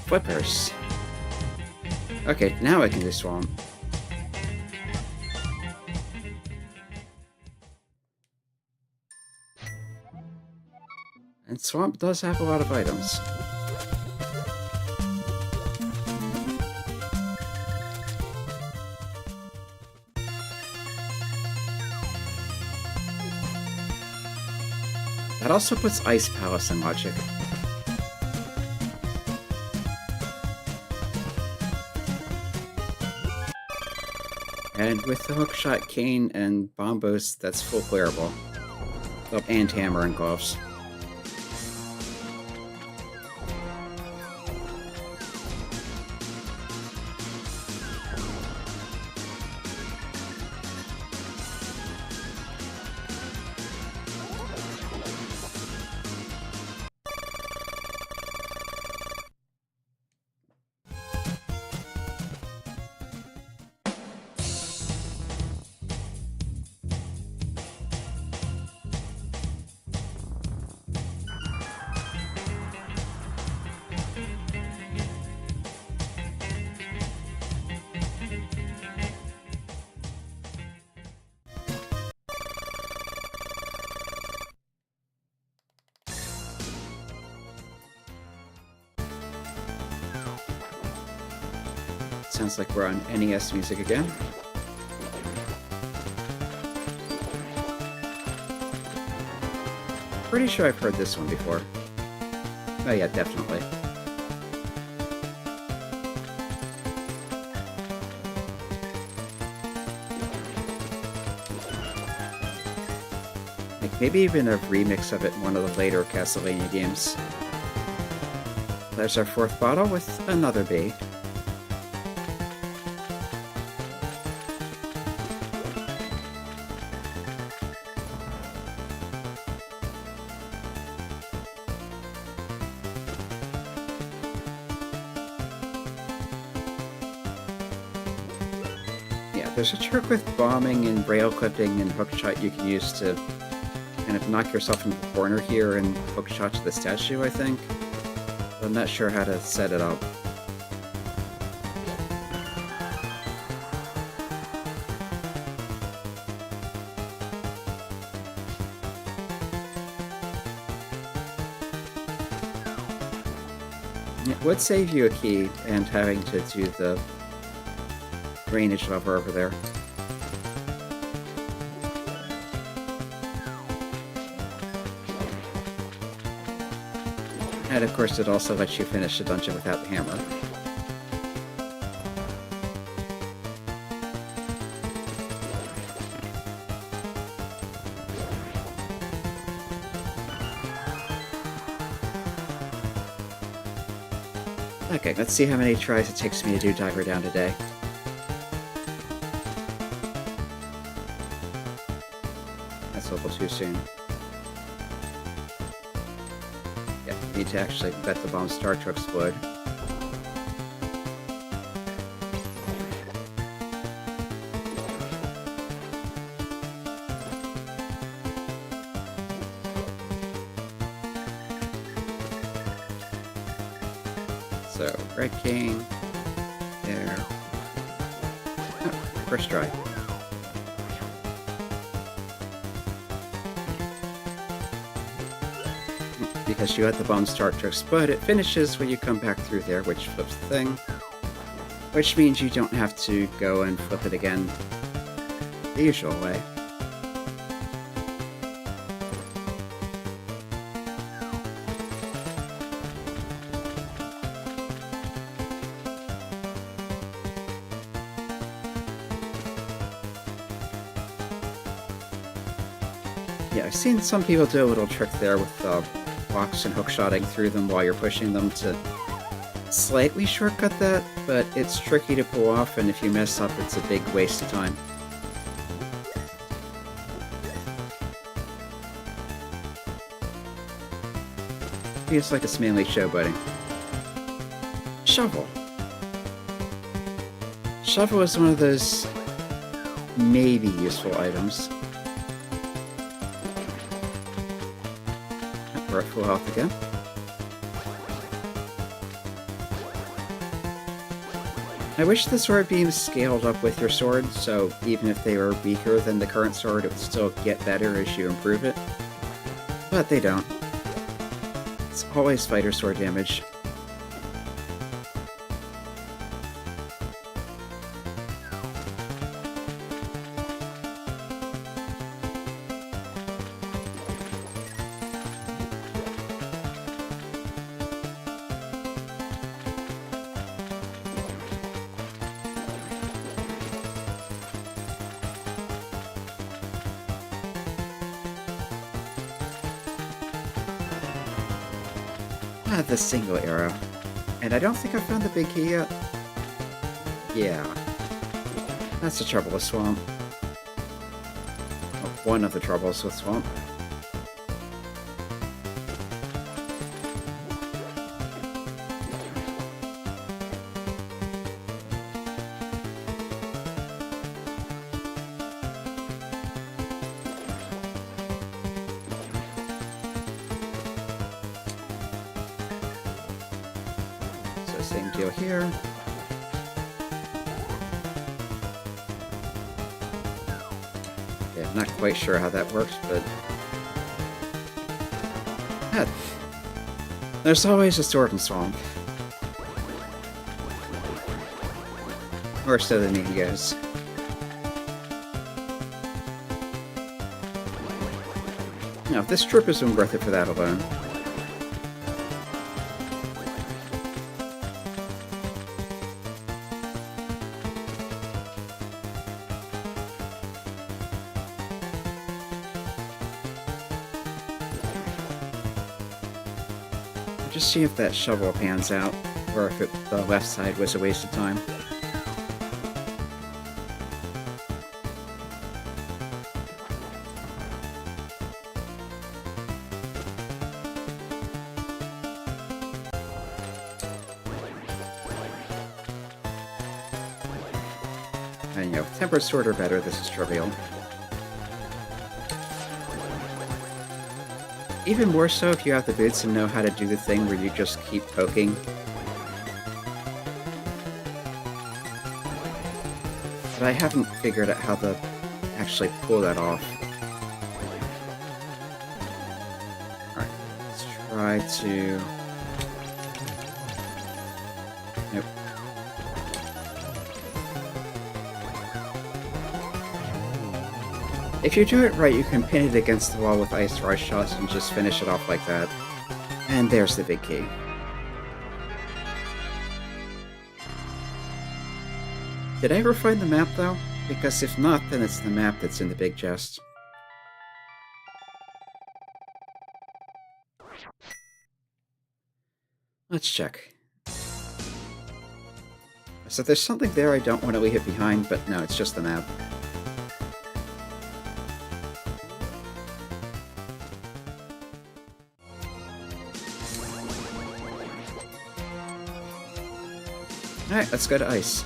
Flippers. Okay, now I can do Swamp. And Swamp does have a lot of items. That also puts Ice Palace in logic. And with the Hookshot Cane and Bombos, that's full clearable. Oh, and Hammer and Gloves. Sounds like we're on NES music again. Pretty sure I've heard this one before. Oh yeah, definitely. Like maybe even a remix of it in one of the later Castlevania games. there's our fourth bottle with another bee. Yeah, there's a trick with bombing and rail clipping and hookshot you can use to kind of knock yourself into the corner here and hookshot to the statue, I think. But I'm not sure how to set it up. It would save you a key and having to do the drainage lever over there. And of course it also lets you finish the dungeon without the hammer. Okay, let's see how many tries it takes me to do Diver Down today. That's a little too soon. Yeah, need to actually let the bomb start to explode. So, Red King, there. Oh, first try. Because you let the bomb start to explode, it finishes when you come back through there, which flips the thing. Which means you don't have to go and flip it again the usual way. Yeah, I've seen some people do a little trick there with blocks and hookshotting through them while you're pushing them to slightly shortcut that, but it's tricky to pull off, and if you mess up, it's a big waste of time. Feels like it's mainly showboating. Shovel. Shovel is one of those maybe useful items. We're at full health again. I wish the sword beams scaled up with your sword, so even if they were weaker than the current sword, it would still get better as you improve it. But they don't. It's always fighter sword damage. The single arrow. And I don't think I found the big key yet. Yeah. That's the trouble with Swamp. Well, one of the troubles with Swamp. Same deal here. Okay, I'm not quite sure how that works, but there's always a sword in Swamp. Or so the name goes. Now, this trip has been worth it for that alone. just see if that shovel pans out, or if the left side was a waste of time. And, you know, tempered sword or better, this is trivial. Even more so if you have the boots and know how to do the thing where you just keep poking. But I haven't figured out how to actually pull that off. Alright, let's try to... Nope. If you do it right, you can pin it against the wall with ice rush shots and just finish it off like that. And there's the big key. Did I ever find the map, though? Because if not, then it's the map that's in the big chest. Let's check. So there's something there I don't want to leave it behind, but no, it's just the map. Alright, let's go to ice.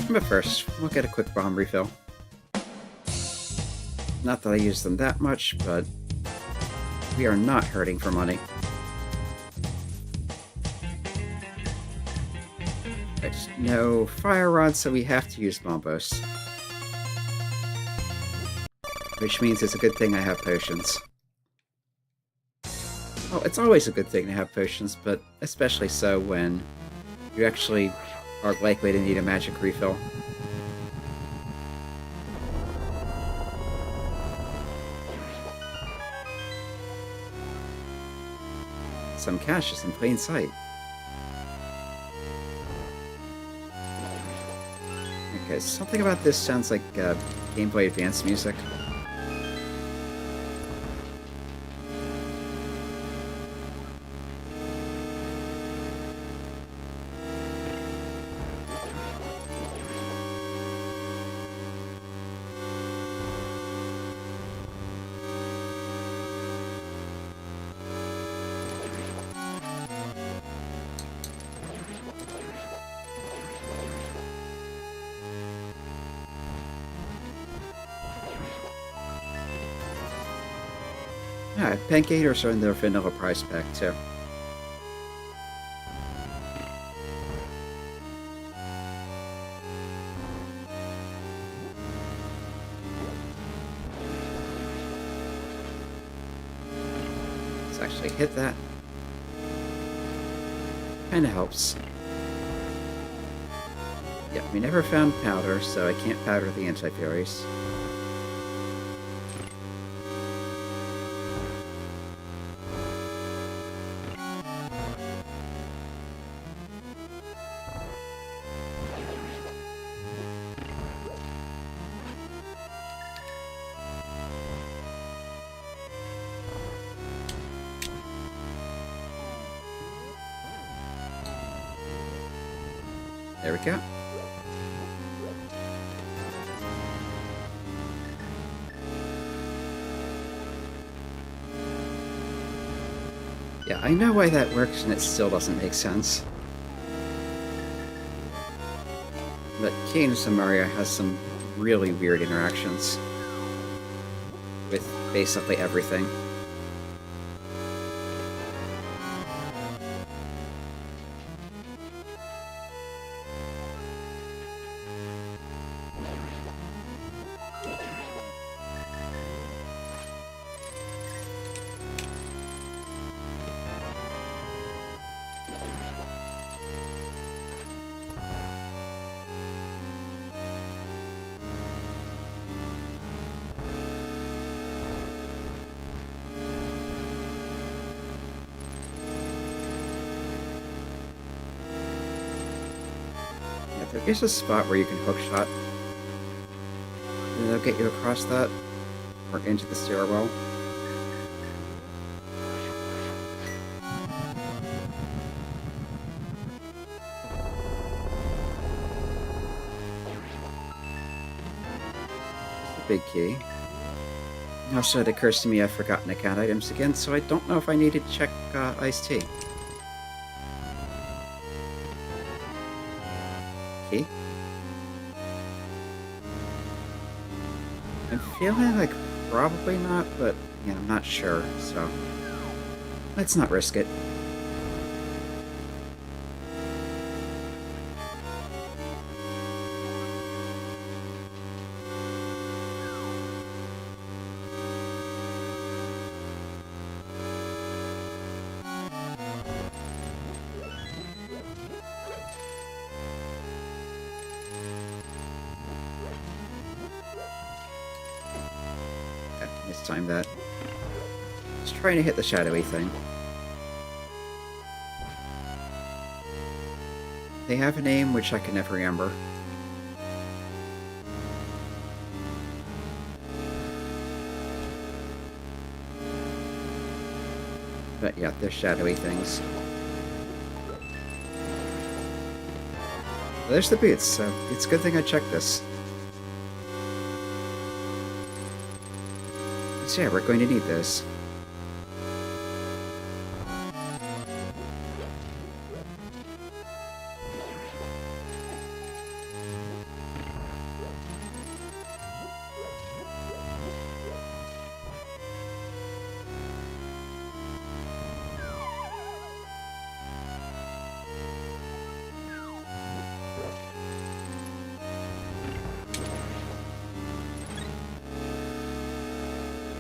But first, we'll get a quick bomb refill. Not that I use them that much, but we are not hurting for money. There's no fire rod, so we have to use bombos. Which means it's a good thing I have potions. Well, it's always a good thing to have potions, but especially so when you actually are likely to need a magic refill. Some cash is in plain sight. Okay, something about this sounds like Game Boy Advance music. Yeah, Pangators are in their vanilla price pack, too. Let's actually hit that. Kinda helps. Yeah, we never found powder, so I can't powder the anti-fairies. There we go. Yeah, I know why that works, and it still doesn't make sense. But Kingdom Mario has some really weird interactions with basically everything. Here's a spot where you can hook shot. And they'll get you across that, or into the stairwell. Big key. Also, it occurs to me I've forgotten account items again, so I don't know if I need to check iced tea. Key? I'm feeling like probably not, but yeah, I'm not sure, so let's not risk it. Time that. Just trying to hit the shadowy thing. They have a name which I can never remember. But yeah, they're shadowy things. Well, there's the boots, so it's a good thing I checked this. So yeah, we're going to need this.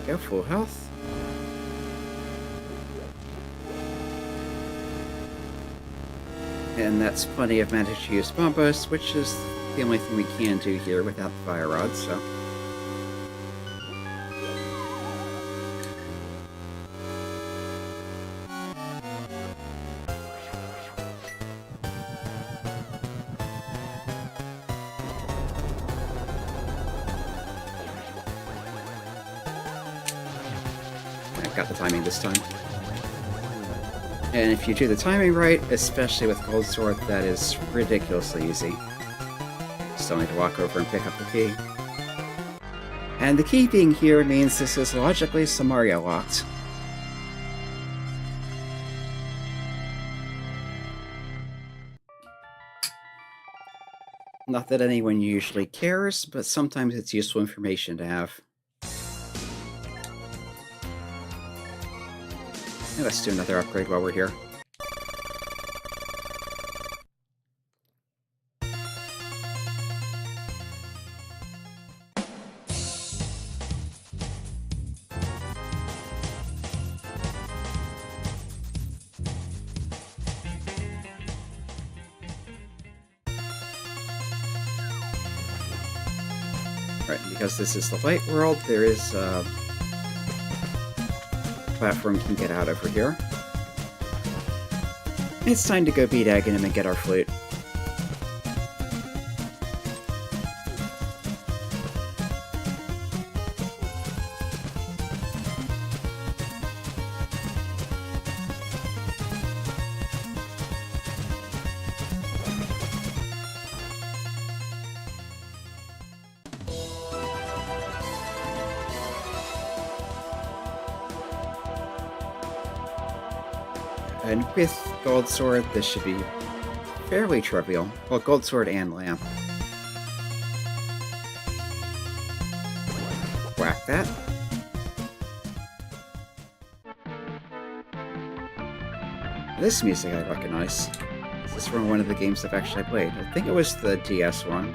Go full health. And that's plenty of mana to use Bombos, which is the only thing we can do here without the Fire Rod, so. Got the timing this time. And if you do the timing right, especially with Gold Sword, that is ridiculously easy. Still need to walk over and pick up the key. And the key being here means this is logically Samaria locked. Not that anyone usually cares, but sometimes it's useful information to have. Yeah, let's do another upgrade while we're here. Right, because this is the light world, there is platform can get out over here. It's time to go beat Ganon and get our flute. And with Gold Sword, this should be fairly trivial. Well, Gold Sword and Lamp. Whack that. This music I recognize. This is from one of the games I've actually played. I think it was the DS one.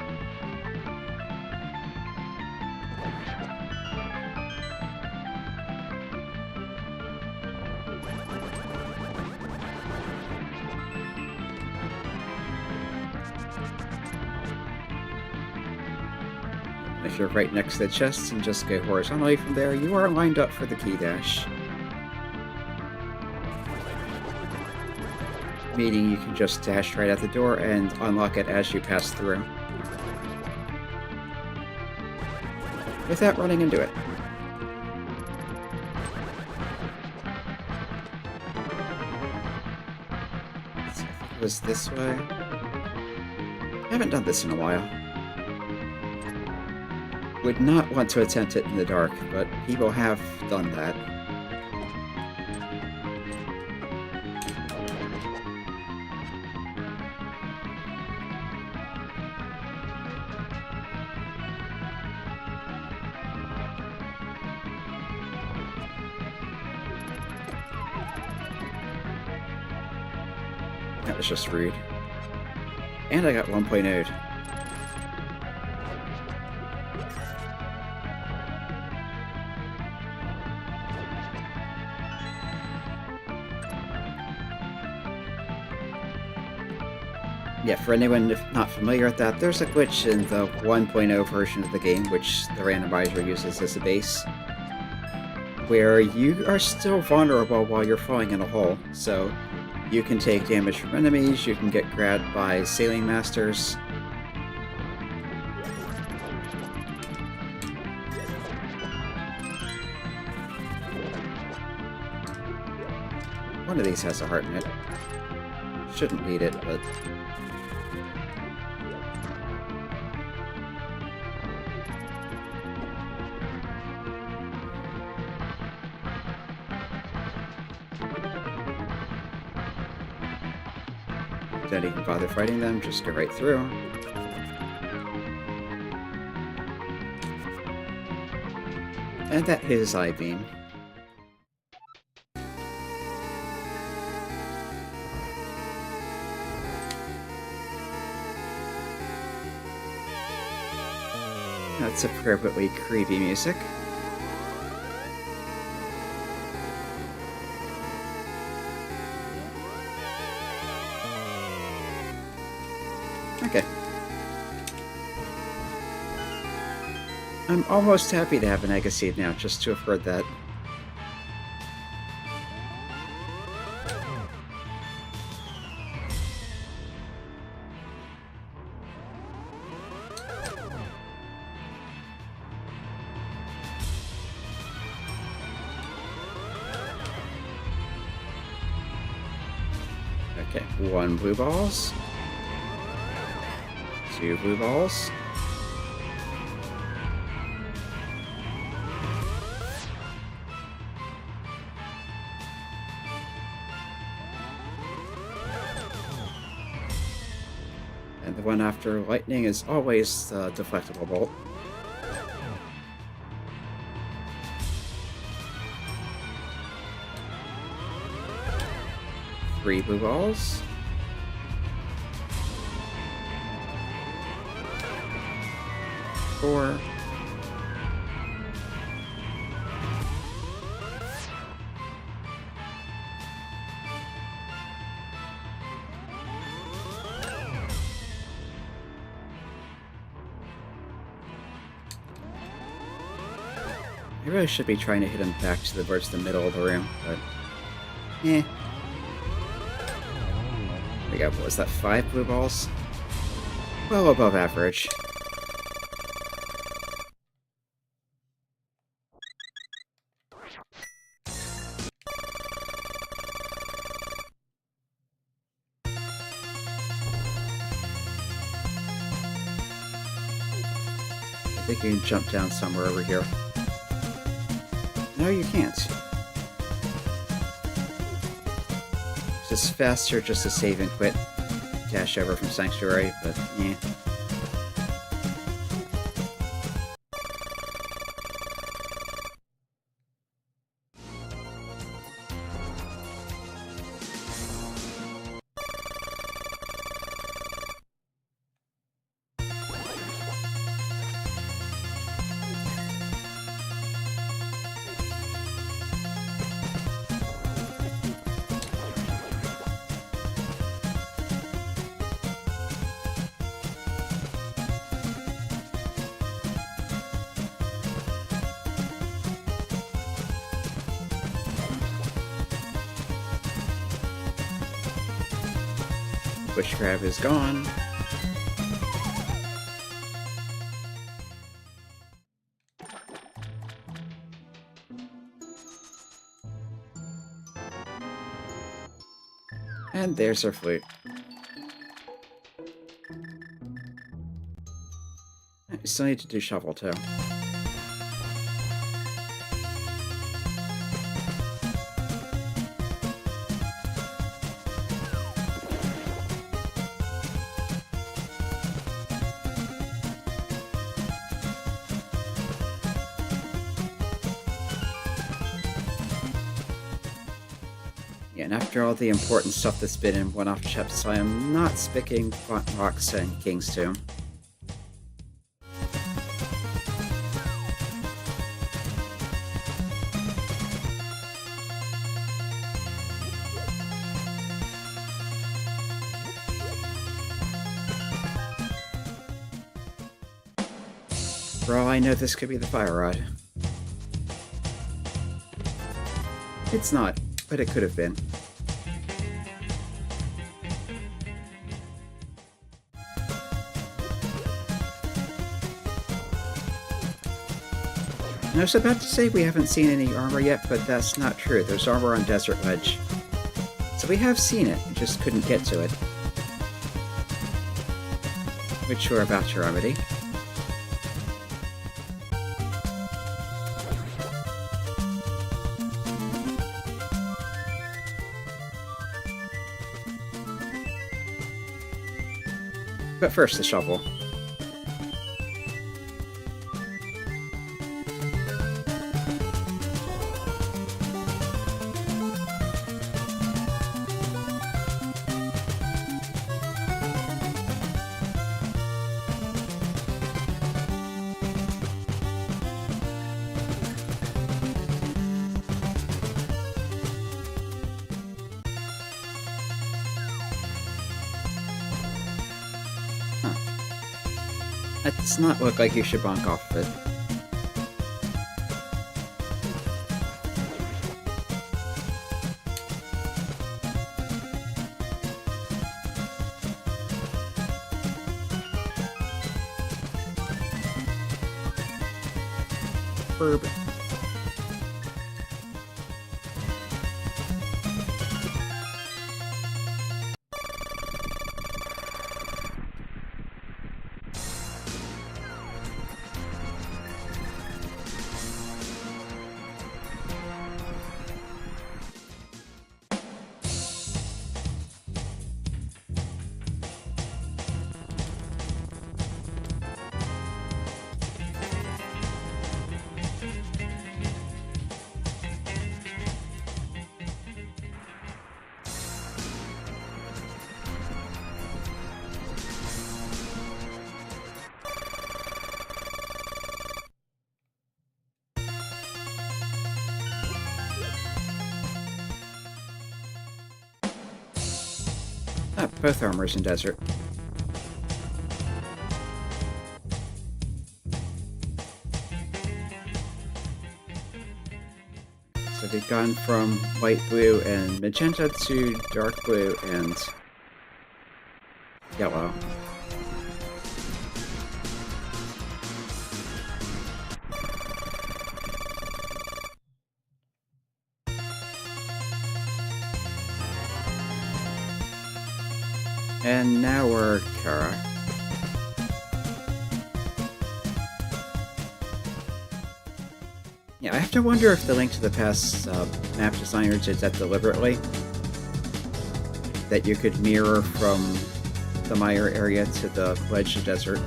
If you're right next to the chests and just go horizontally from there, you are lined up for the key dash. meaning you can just dash right at the door and unlock it as you pass through, without running into it. So I think it was this way. I haven't done this in a while. Would not want to attempt it in the dark, but people have done that. That was just rude. And I got 1.0'd. Yeah, for anyone not familiar with that, there's a glitch in the 1.0 version of the game, which the randomizer uses as a base, where you are still vulnerable while you're falling in a hole. So you can take damage from enemies, you can get grabbed by sailing masters. One of these has a heart in it. Shouldn't need it, but... don't even bother fighting them, just go right through. And that hit his eye beam. That's appropriately creepy music. Okay. I'm almost happy to have an Egg Seed now, just to have heard that. Okay, 1 blue balls. 2 blue balls. And the one after lightning is always the deflectable bolt. Three blue balls. Four. I really should be trying to hit him back towards the middle of the room, but... eh. We got, what was that, 5 blue balls? Well above average. I think you can jump down somewhere over here. No, you can't. It's faster just to save and quit. Dash over from Sanctuary, but yeah. Push grab is gone. And there's our flute. We still need to do shovel too. Yeah, and after all the important stuff that's been in one-off chips, I am not spicking rocks and King's Tomb. For all I know, this could be the fire rod. It's not, but it could have been. And I was about to say we haven't seen any armor yet, but that's not true. There's armor on Desert Ledge. So we have seen it, we just couldn't get to it. Which we're about to remedy. But first, the shovel. That does not look like you should bonk off of it. Herb. Ah, both armors in desert. So we've gone from white, blue, and magenta to dark blue and yellow. And now we're Kara. Yeah, I have to wonder if the Link to the Past map designer did that deliberately. That you could mirror from the Mire area to the Ledge of Desert.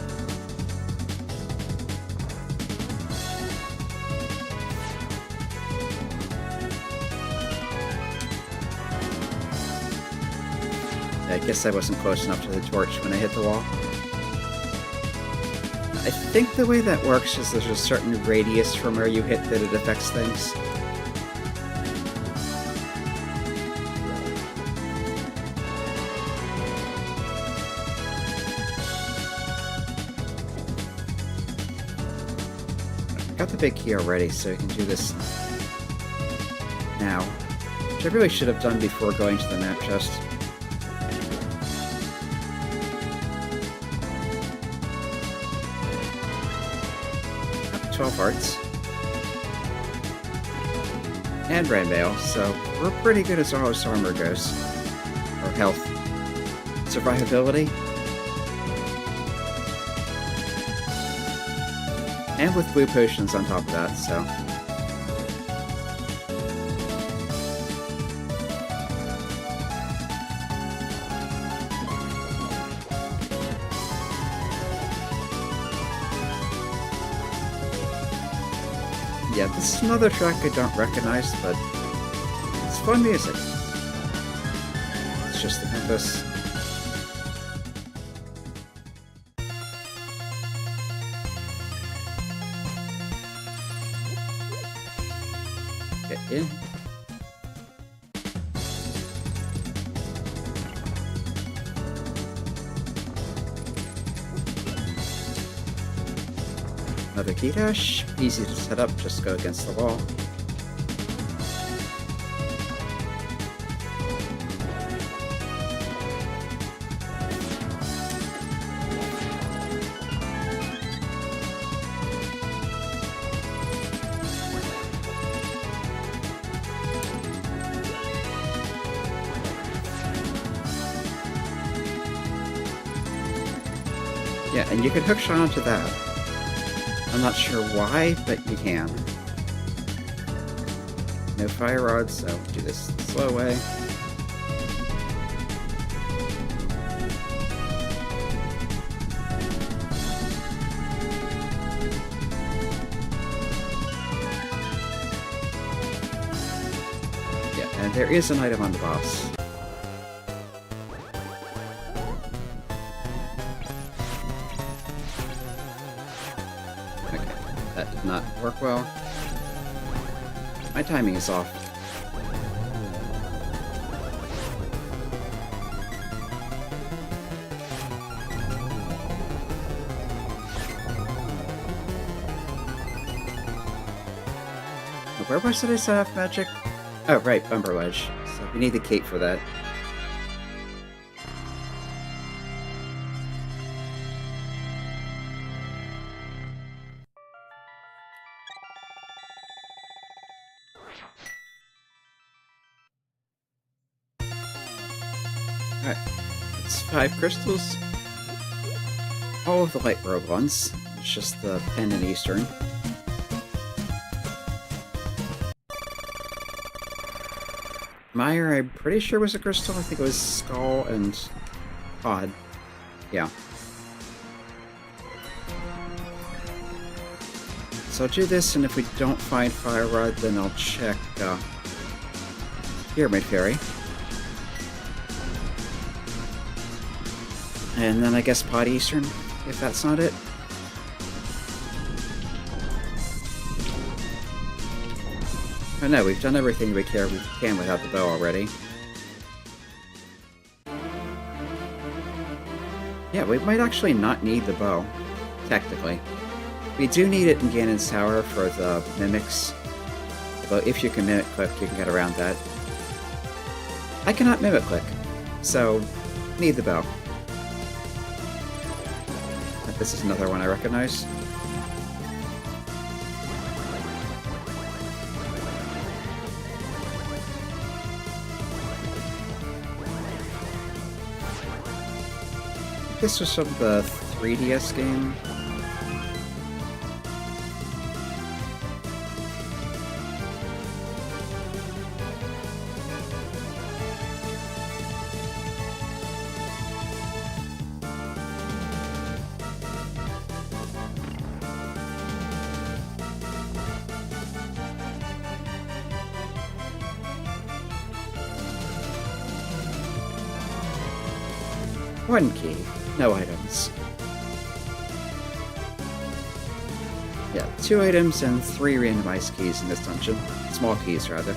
I guess I wasn't close enough to the torch when I hit the wall. I think the way that works is there's a certain radius from where you hit that it affects things. I got the big key already, so we can do this now. Which I really should have done before going to the map chest. 12 hearts. And Rainmail, so we're pretty good as far as armor goes. Or health. Survivability. And with blue potions on top of that, so... Yeah, this is another track I don't recognize, but it's fun music. It's just the compass. Get in. Another key dash, easy to set up, just go against the wall. Yeah, and you can hook shot onto that. I'm not sure why, but you can. No fire rods, so do this the slow way. Yeah, and there is an item on the boss. That did not work well. My timing is off. Where was it I set off magic? Oh, right, Bumper Ledge. So we need the cape for that. Alright, that's 5 crystals. All of the light robe ones. It's just the Pen and Eastern. Meyer, I'm pretty sure was a crystal. I think it was Skull and Pod. Yeah. So I'll do this, and if we don't find Fire Rod, then I'll check Pyramid Fairy. And then I guess Pod Eastern, if that's not it. Oh no, we've done everything we can without the bow already. Yeah, we might actually not need the bow, technically. We do need it in Ganon's Tower for the mimics. But if you can mimic click, you can get around that. I cannot mimic click, so need the bow. This is another one I recognize. This was from the 3DS game. One key, no items. Yeah, 2 items and 3 randomized keys in this dungeon. Small keys, rather.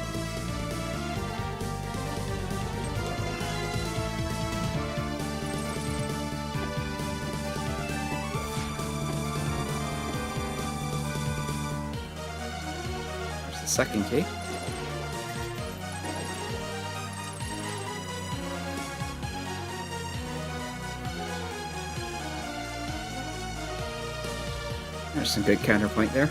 There's the second key. There's some good counterpoint there.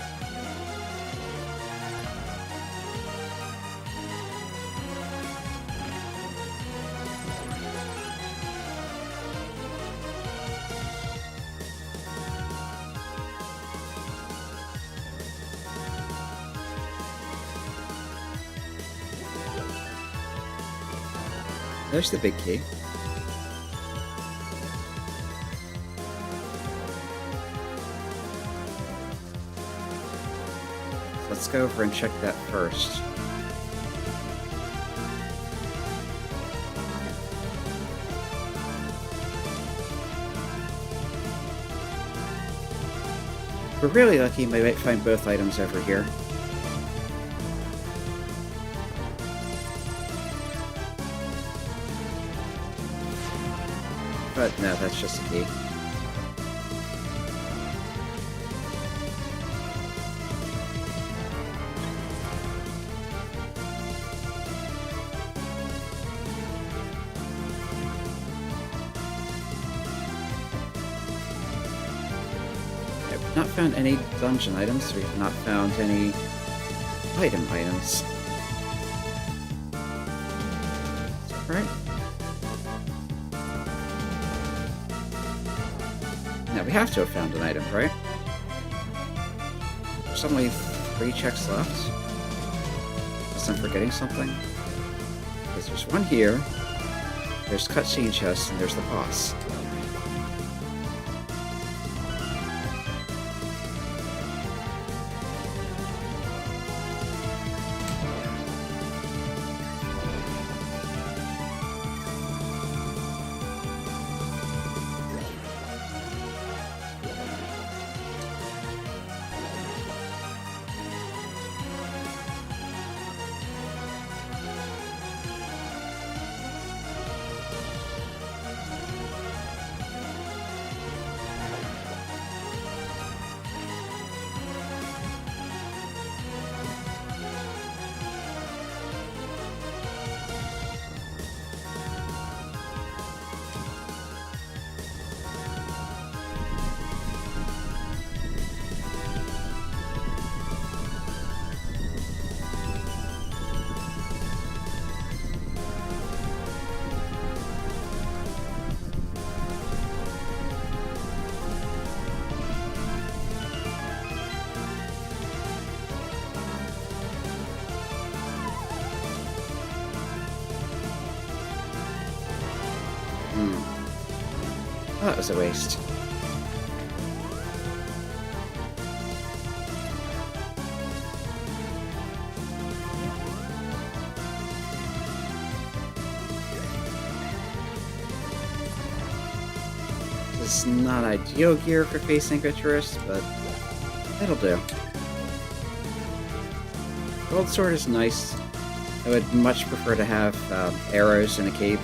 there's the big key. So let's go over and check that first. If we're really lucky, we might find both items over here. But no, that's just a key. We've not found any dungeon items. We've not found any item items. Right? Now we have to have found an item, right? There's only 3 checks left. Unless I'm forgetting something. Because there's one here, there's cutscene chests, and there's the boss. Oh, that was a waste. This is not ideal gear for facing a tourist, but it'll do. Gold sword is nice. I would much prefer to have arrows in a cape.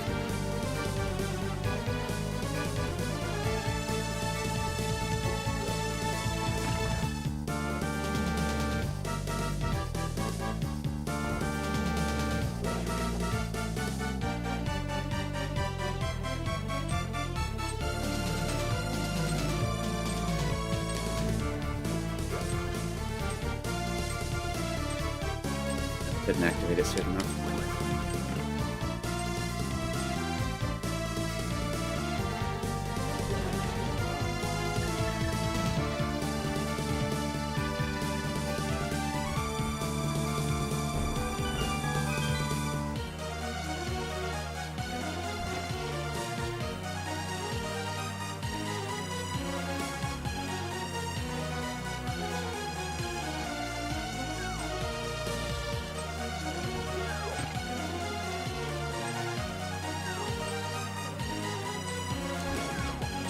Didn't activate it soon enough.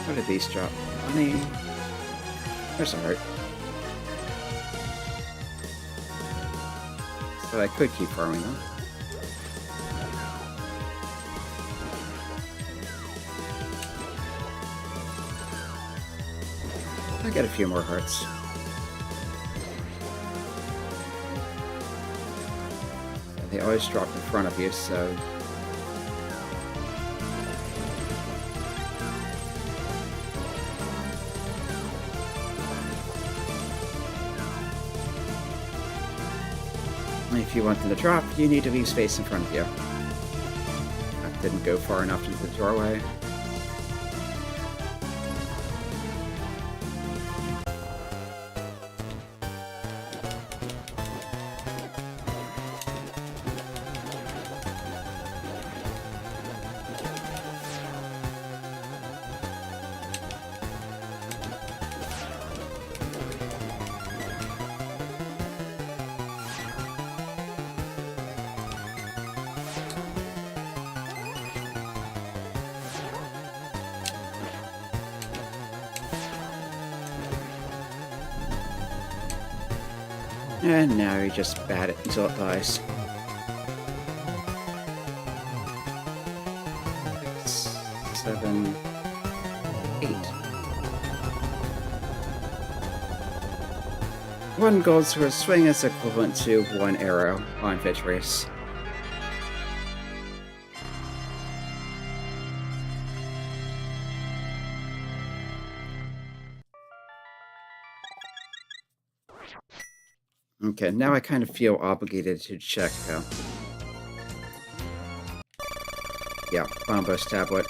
What did these drop? Money. There's a heart. So I could keep farming them. I got a few more hearts. They always drop in front of you, so if you want them to drop, you need to leave space in front of you. That didn't go far enough into the doorway. And now you just bat it until it dies. 6, 7, 8. 1 gold sword swing is equivalent to 1 arrow on Victorious. Okay, now I kind of feel obligated to check. Yeah, Bombos tablet.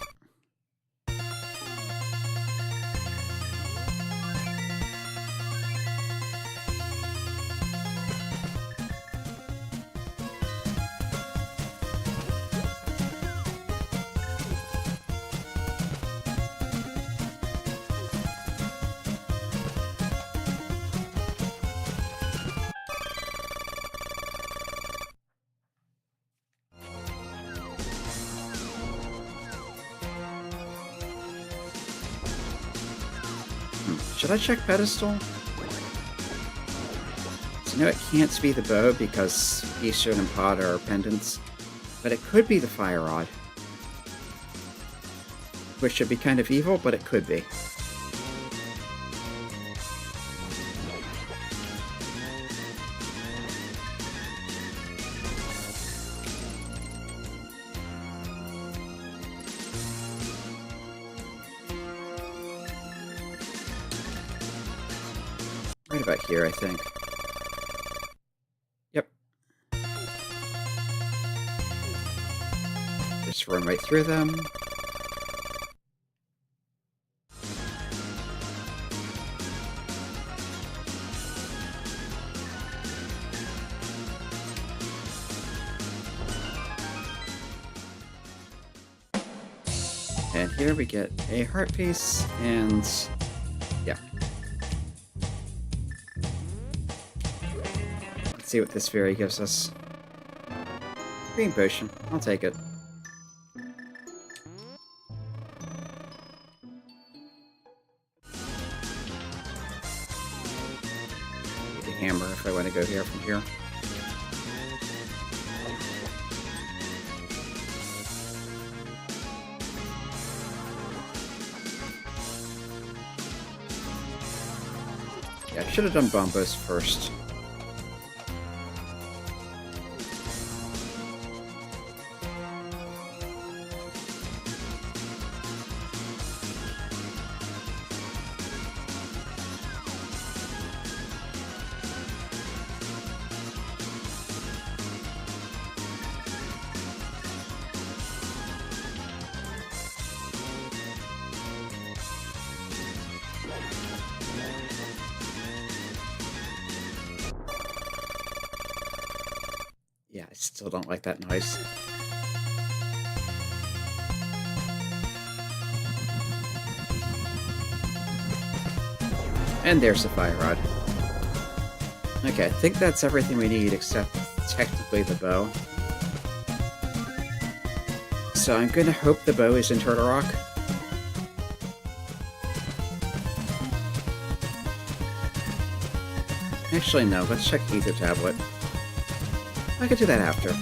Should I check pedestal? So, no, it can't be the bow because Eastern and Pod are pendants, but it could be the fire rod. Which should be kind of evil, but it could be. Right about here, I think. Yep. Just run right through them. And here we get a heart piece, and yeah. Let's see what this fairy gives us. Green potion. I'll take it. Need a hammer if I want to go here from here. Yeah, I should have done Bombos first. Yeah, I still don't like that noise. And there's the fire rod. Okay, I think that's everything we need except technically the bow. So I'm gonna hope the bow is in Turtle Rock. Actually, no, let's check Ether Tablet. I could do that after.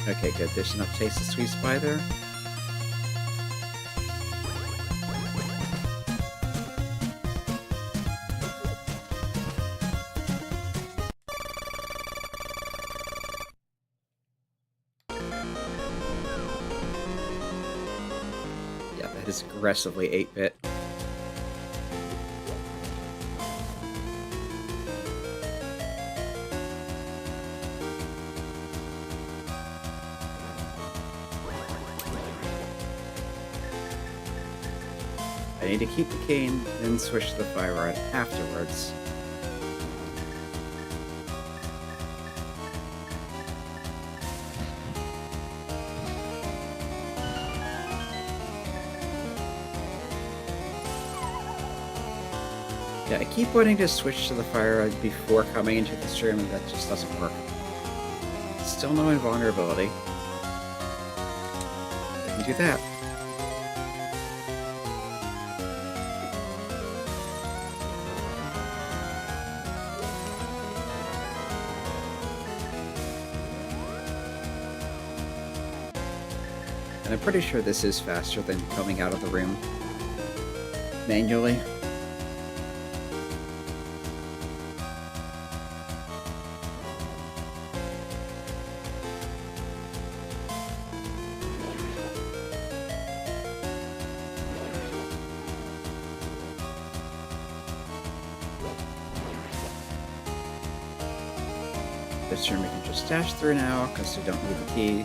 Okay, good. There's enough taste of sweet spy there. Yeah, that is aggressively 8-bit. I need to keep the cane, then switch to the fire rod afterwards. Yeah, I keep wanting to switch to the fire rod before coming into this room, and that just doesn't work. Still no invulnerability. I can do that. And I'm pretty sure this is faster than coming out of the room manually. This room we can just dash through now, because we don't need the key.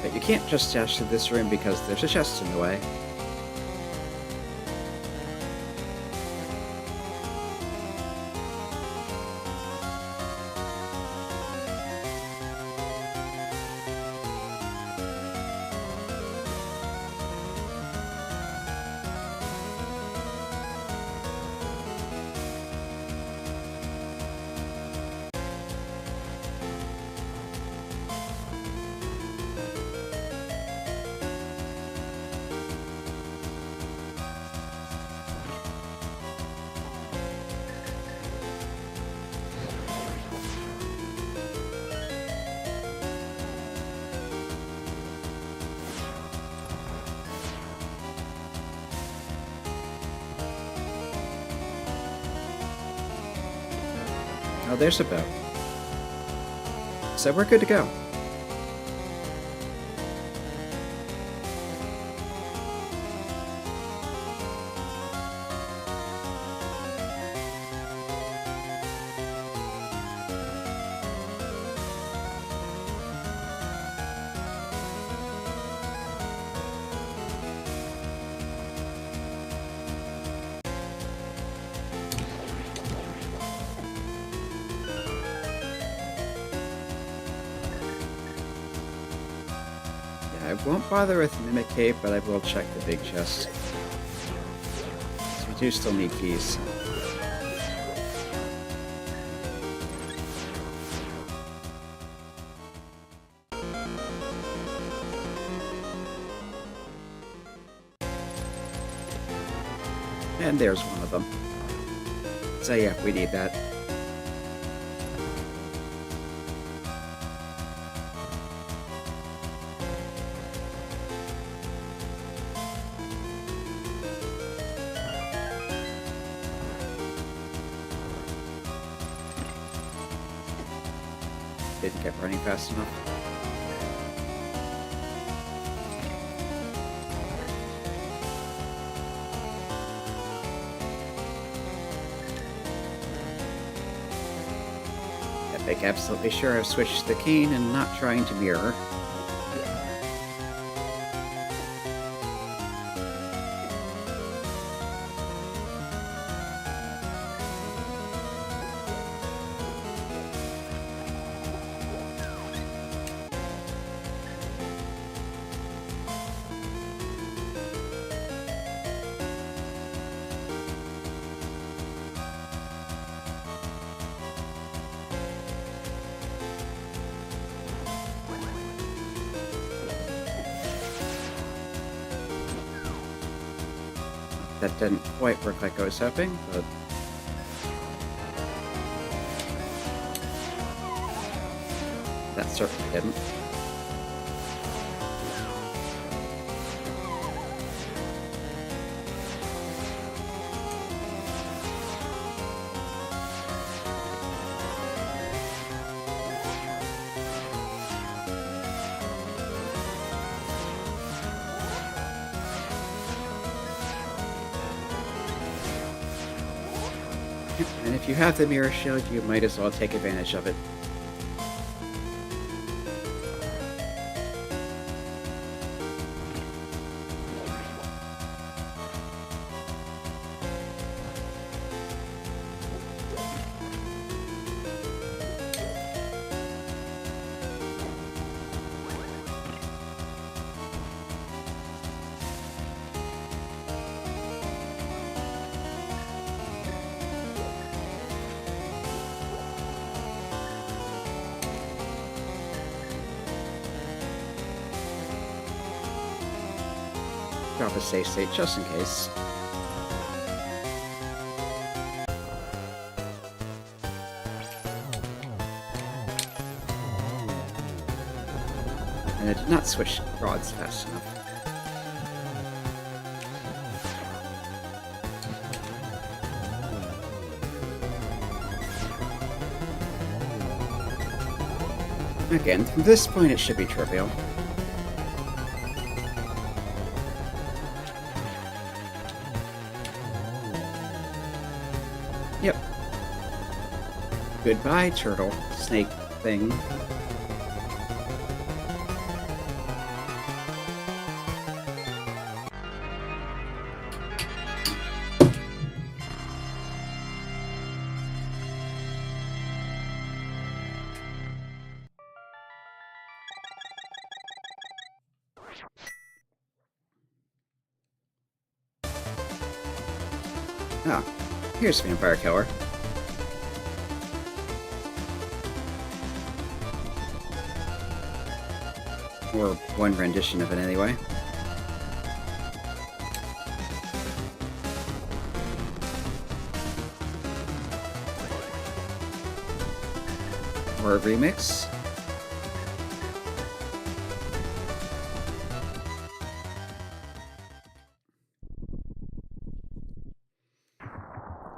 But you can't just dash through this room because there's a chest in the way. Oh, there's a bow. So we're good to go. I won't bother with Mimic Cape, but I will check the big chest. So we do still need keys. And there's one of them. So yeah, we need that. Didn't get running fast enough. Epic, absolutely sure I've switched the cane and not trying to mirror. That didn't quite work like I was hoping, but that certainly didn't. And if you have the mirror shield, you might as well take advantage of it. drop a save state just in case. And I did not switch rods fast enough. Again, from this point it should be trivial. Yep. Goodbye, turtle snake thing. Ah, here's Vampire Killer. Or one rendition of it, anyway. Or a remix.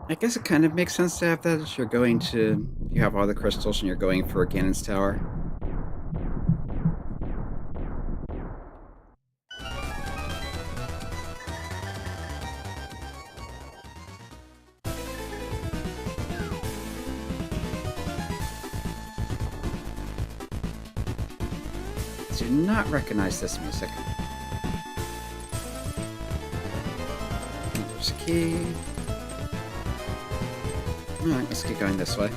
I guess it kind of makes sense to have that if you're going to... You have all the crystals and you're going for Ganon's Tower. Do not recognize this music. There's a key. Alright, let's keep going this way.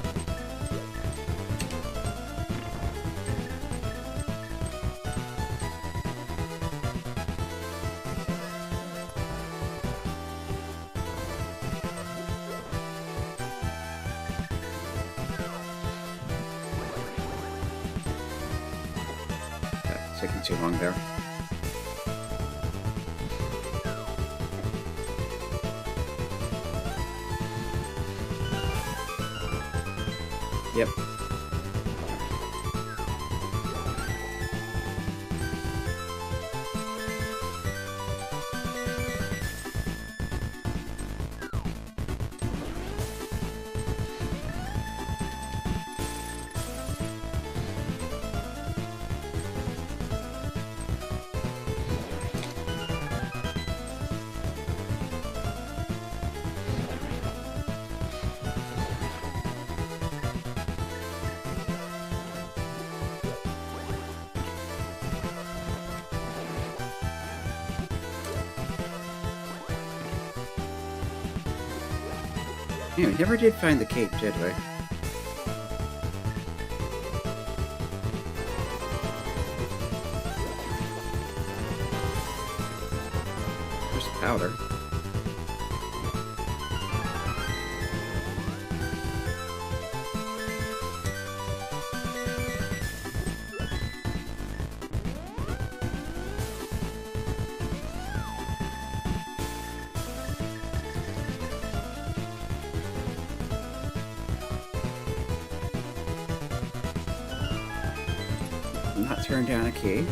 Okay, taking too long there. Yep. Yeah, we never did find the cape, did we? There's powder. Not turn down a key.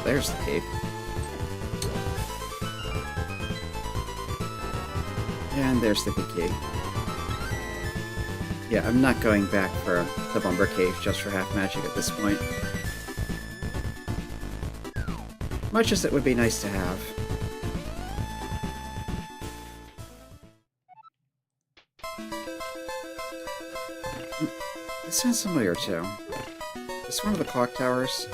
There's the cape. And there's the big key. Yeah, I'm not going back for the Lumber Cave just for half magic at this point. Much as it would be nice to have. This sounds familiar too. Is this one of the clock towers?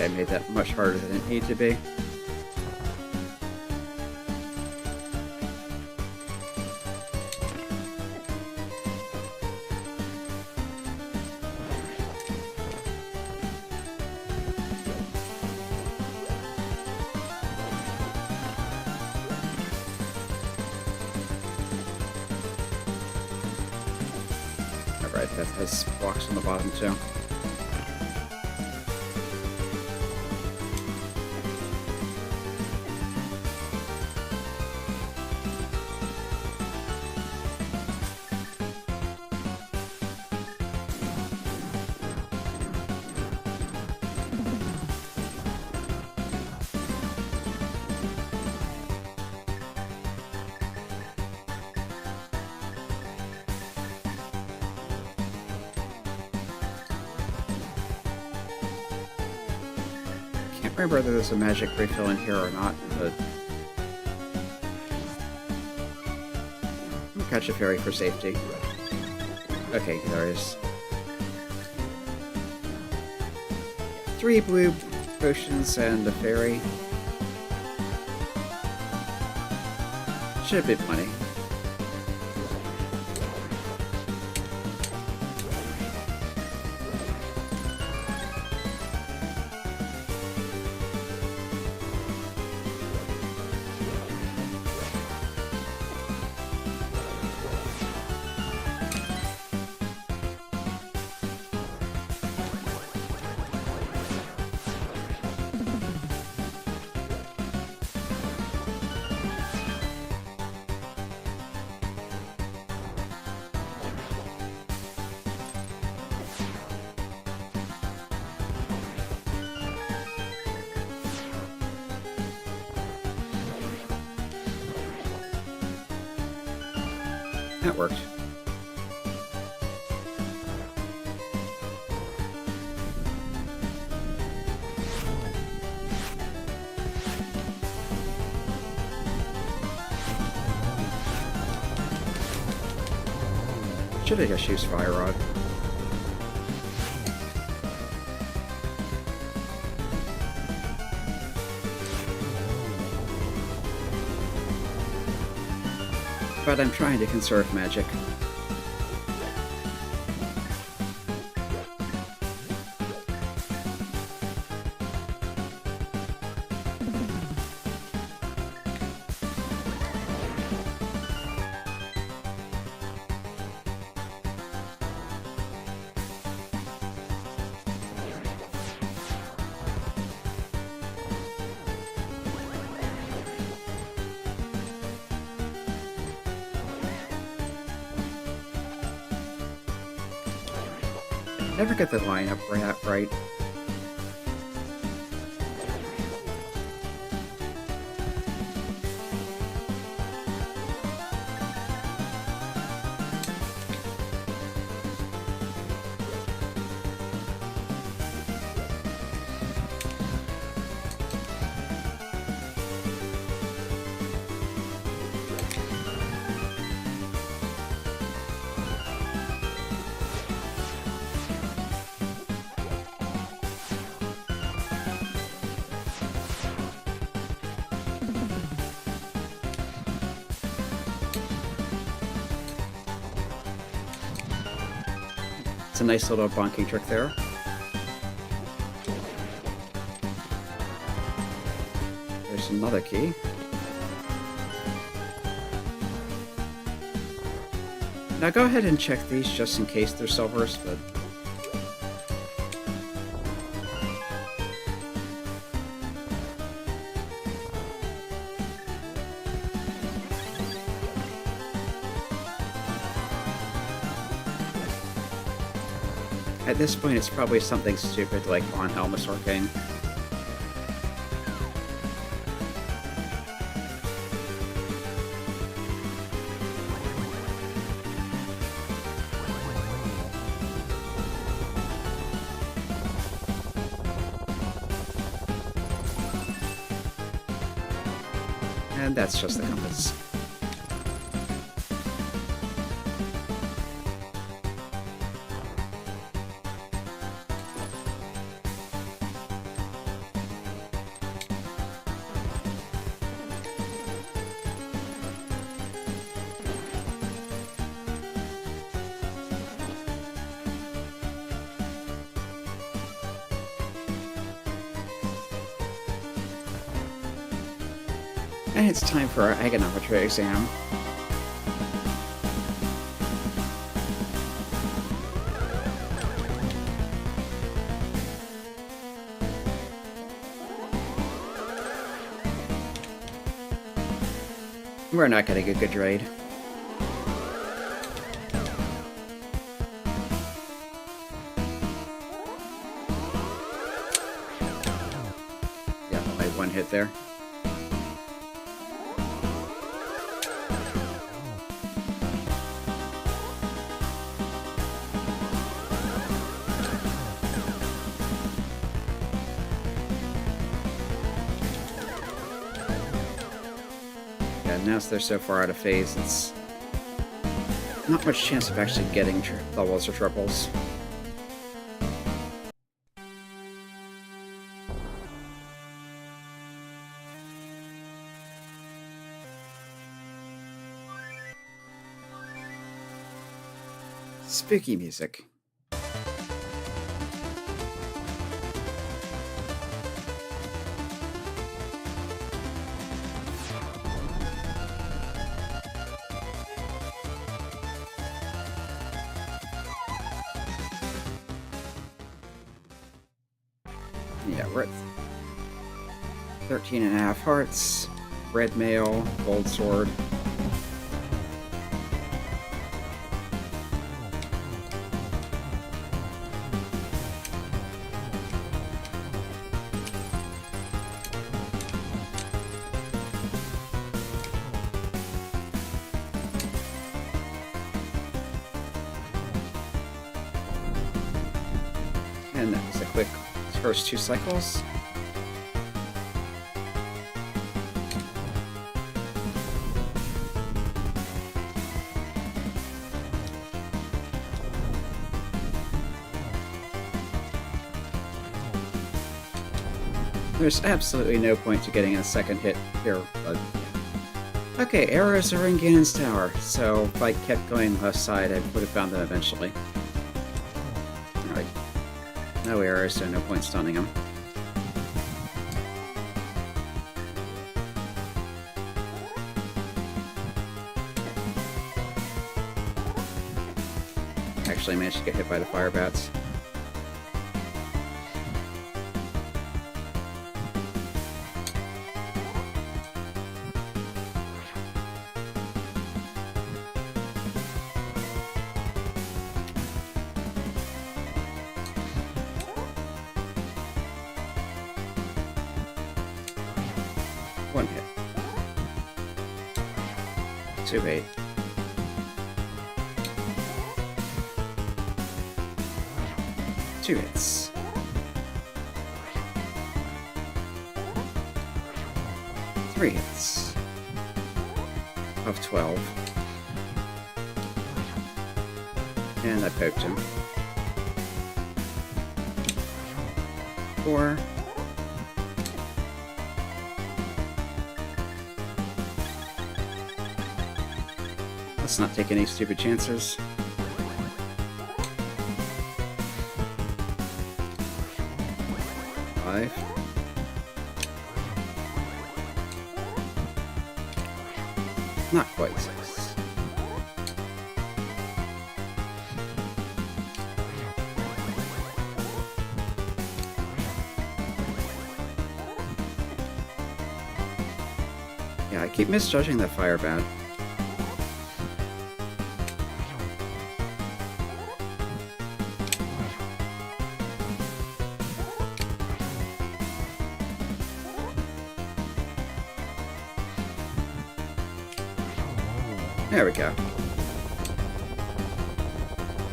Okay, I made that much harder than it needed to be. Alright, that has blocks on the bottom too. Can't remember whether there's a magic refill in here or not, but I'm gonna catch a fairy for safety. Okay, there is 3 blue potions and a fairy. Should be plenty. That worked. Should have just used Fire Rod. But I'm trying to conserve magic. Never get the line up right. It's a nice little bonking trick there. There's another key. Now go ahead and check these just in case they're silvers, but at this point it's probably something stupid like Von Helm's King. And that's just the compass. And it's time for our agonometry exam. We're not getting a good grade. Yeah, only one hit there. Now they're so far out of phase, it's not much chance of actually getting doubles or triples. Spooky music. Yeah, we're at 13.5 hearts, red mail, gold sword. And that was a quick first 2 cycles. There's absolutely no point to getting a second hit here, but... Okay, arrows are in Ganon's tower, so if I kept going left side, I would have found them eventually. Alright. No arrows, so no point stunning him. Actually managed to get hit by the fire bats. One hit. 2 hit. 2 hits. 3 hits. Of 12. And I poked him. 4. Let's not take any stupid chances. 5. Not quite 6. Yeah, I keep misjudging that fire bat. There we go.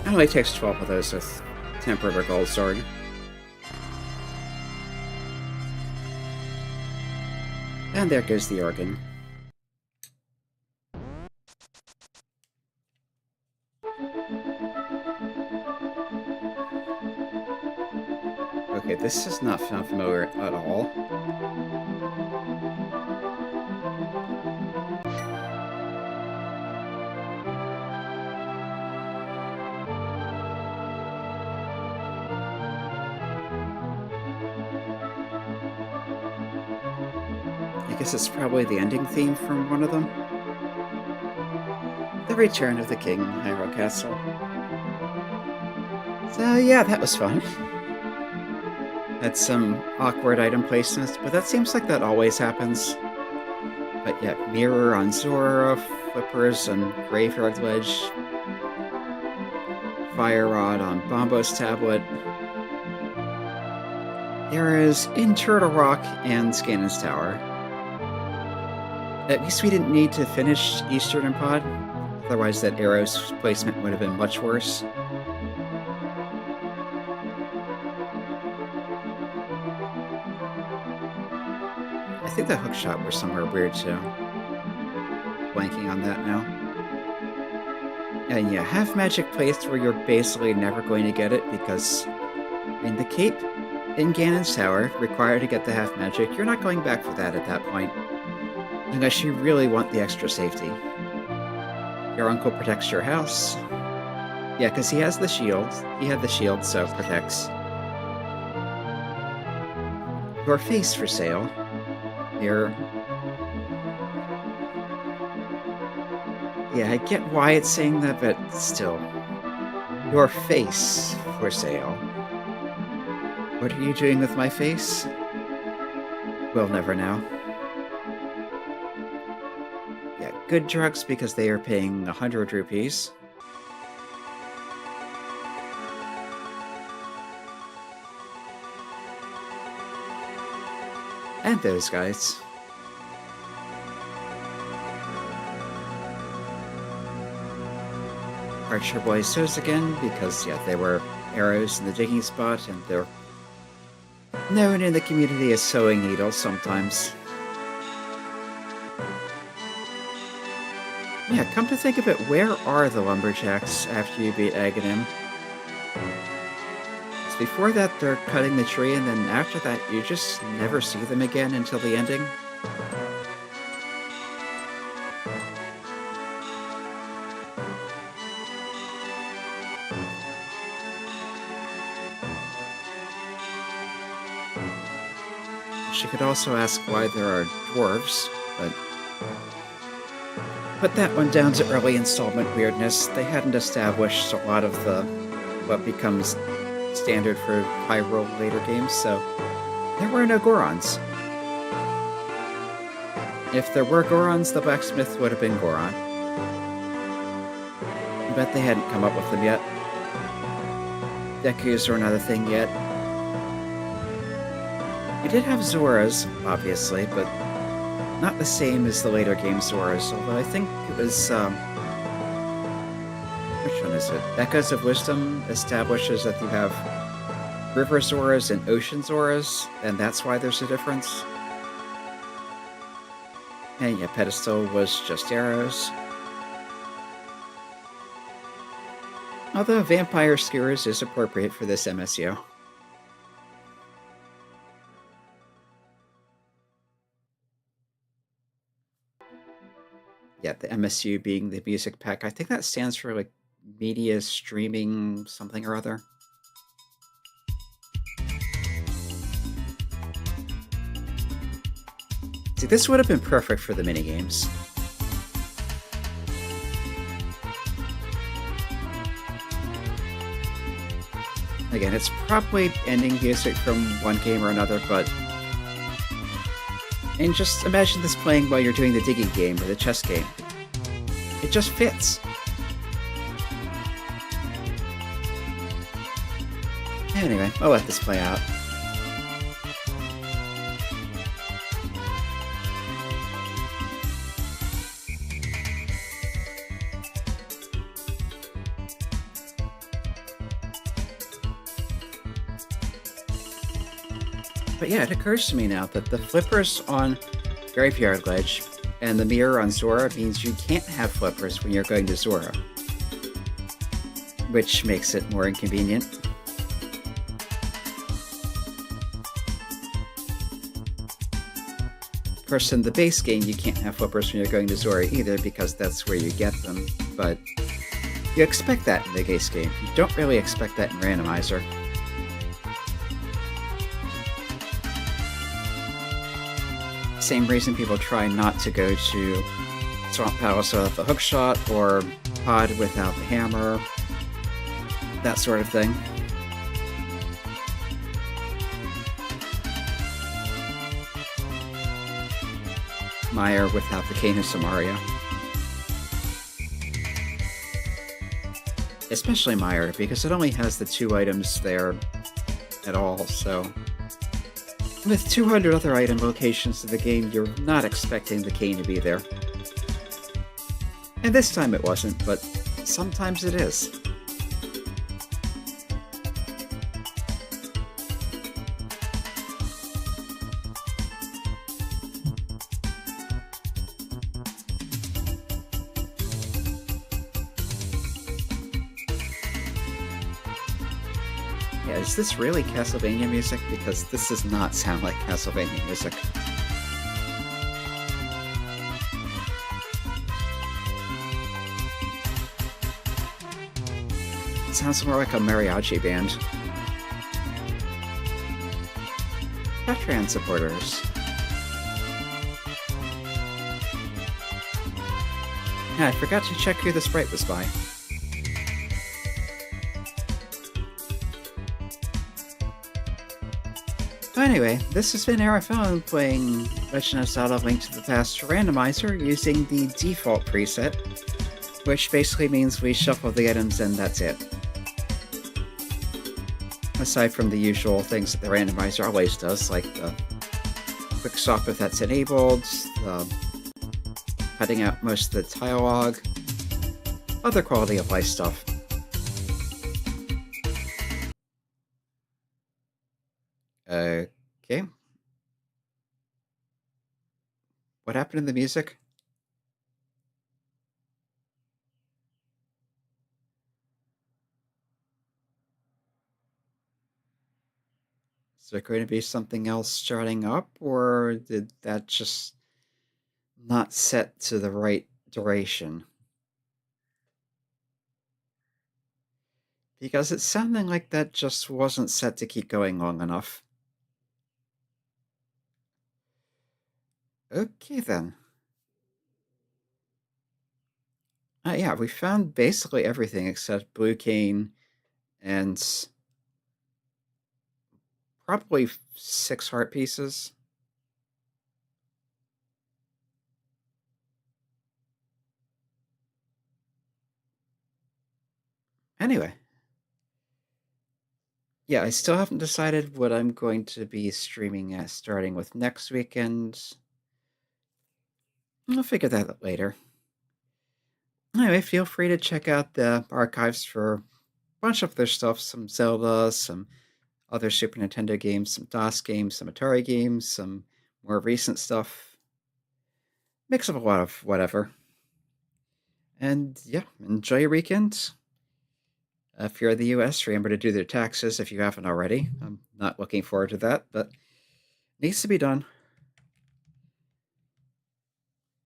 It only takes 12 of those with Temper of a Gold Sword. And there goes the organ. Okay, this does not sound familiar at all. guess it's probably the ending theme from one of them. The Return of the King, Hyrule Castle. So yeah, that was fun. Had some awkward item placements, but that seems like that always happens. But yeah, mirror on Zora, flippers on Graveyard Ledge, fire rod on Bombo's tablet, arrows in Turtle Rock and Ganon's Tower. At least we didn't need to finish Eastern Pod, otherwise that arrow's placement would have been much worse. I think the hookshot was somewhere weird too. Blanking on that now. And yeah, have magic placed where you're basically never going to get it, because in the cape in Ganon's Tower, required to get the half magic, you're not going back for that at that point. Unless you really want the extra safety. Your uncle protects your house. Yeah, because he has the shield. He had the shield, so protects. Your face for sale. Here. Yeah, I get why it's saying that, but still. Your face for sale. What are you doing with my face? We'll never know. Yeah, good drugs because they are paying 100 rupees. And those guys. Archer Boys those again, because yeah, they were arrows in the digging spot, and they're known in the community as sewing needles sometimes. Yeah, come to think of it, where are the lumberjacks after you beat Aghanim? Before that, they're cutting the tree, and then after that, you just never see them again until the ending. She could also ask why there are dwarves, but put that one down to early installment weirdness. They hadn't established a lot of the what becomes standard for Hyrule later games, so there were no Gorons. If there were Gorons, the blacksmith would have been Goron. I bet they hadn't come up with them yet. Dekus are another thing yet. We did have Zoras, obviously, but not the same as the later game Zoras, although I think it was, which one is it? Echoes of Wisdom establishes that you have River Zoras and Ocean Zoras, and that's why there's a difference. And yeah, Pedestal was just arrows. Although Vampire Skewers is appropriate for this MSU. Yeah, the MSU being the music pack. I think that stands for like media streaming something or other. See, this would have been perfect for the minigames. Again, it's probably ending music from one game or another, but... And just imagine this playing while you're doing the digging game or the chess game. It just fits. Anyway, I'll let this play out. But yeah, it occurs to me now that the flippers on Graveyard Ledge and the mirror on Zora means you can't have flippers when you're going to Zora, which makes it more inconvenient. Of course, in the base game, you can't have flippers when you're going to Zora either, because that's where you get them, but you expect that in the base game. You don't really expect that in Randomizer. same reason people try not to go to Swamp Palace without the hookshot, or Pod without the hammer, that sort of thing. Meyer without the Cane of Samaria. Especially Meyer, because it only has the 2 items there at all, so... With 200 other item locations in the game, you're not expecting the cane to be there. And this time it wasn't, but sometimes it is. Yeah, is this really Castlevania music? Because this does not sound like Castlevania music. It sounds more like a mariachi band. Patreon supporters. Yeah, I forgot to check who the sprite was by. Anyway, this has been ALttP playing Legend of Zelda: Link to the Past Randomizer using the default preset, which basically means we shuffle the items and that's it. Aside from the usual things that the randomizer always does, like the quick stop if that's enabled, cutting out most of the dialogue, other quality of life stuff. Okay. What happened in the music? Is there going to be something else starting up, or did that just not set to the right duration? Because it's sounding like that just wasn't set to keep going long enough. Okay, then. Yeah, we found basically everything except Blue Cane and probably 6 heart pieces. Anyway. Yeah, I still haven't decided what I'm going to be streaming at starting with next weekend. I'll figure that out later. Anyway, feel free to check out the archives for a bunch of other stuff, some Zelda, some other Super Nintendo games, some DOS games, some Atari games, some more recent stuff. Mix of a lot of whatever. And yeah, enjoy your weekend. If you're in the US, remember to do their taxes if you haven't already. I'm not looking forward to that, but needs to be done.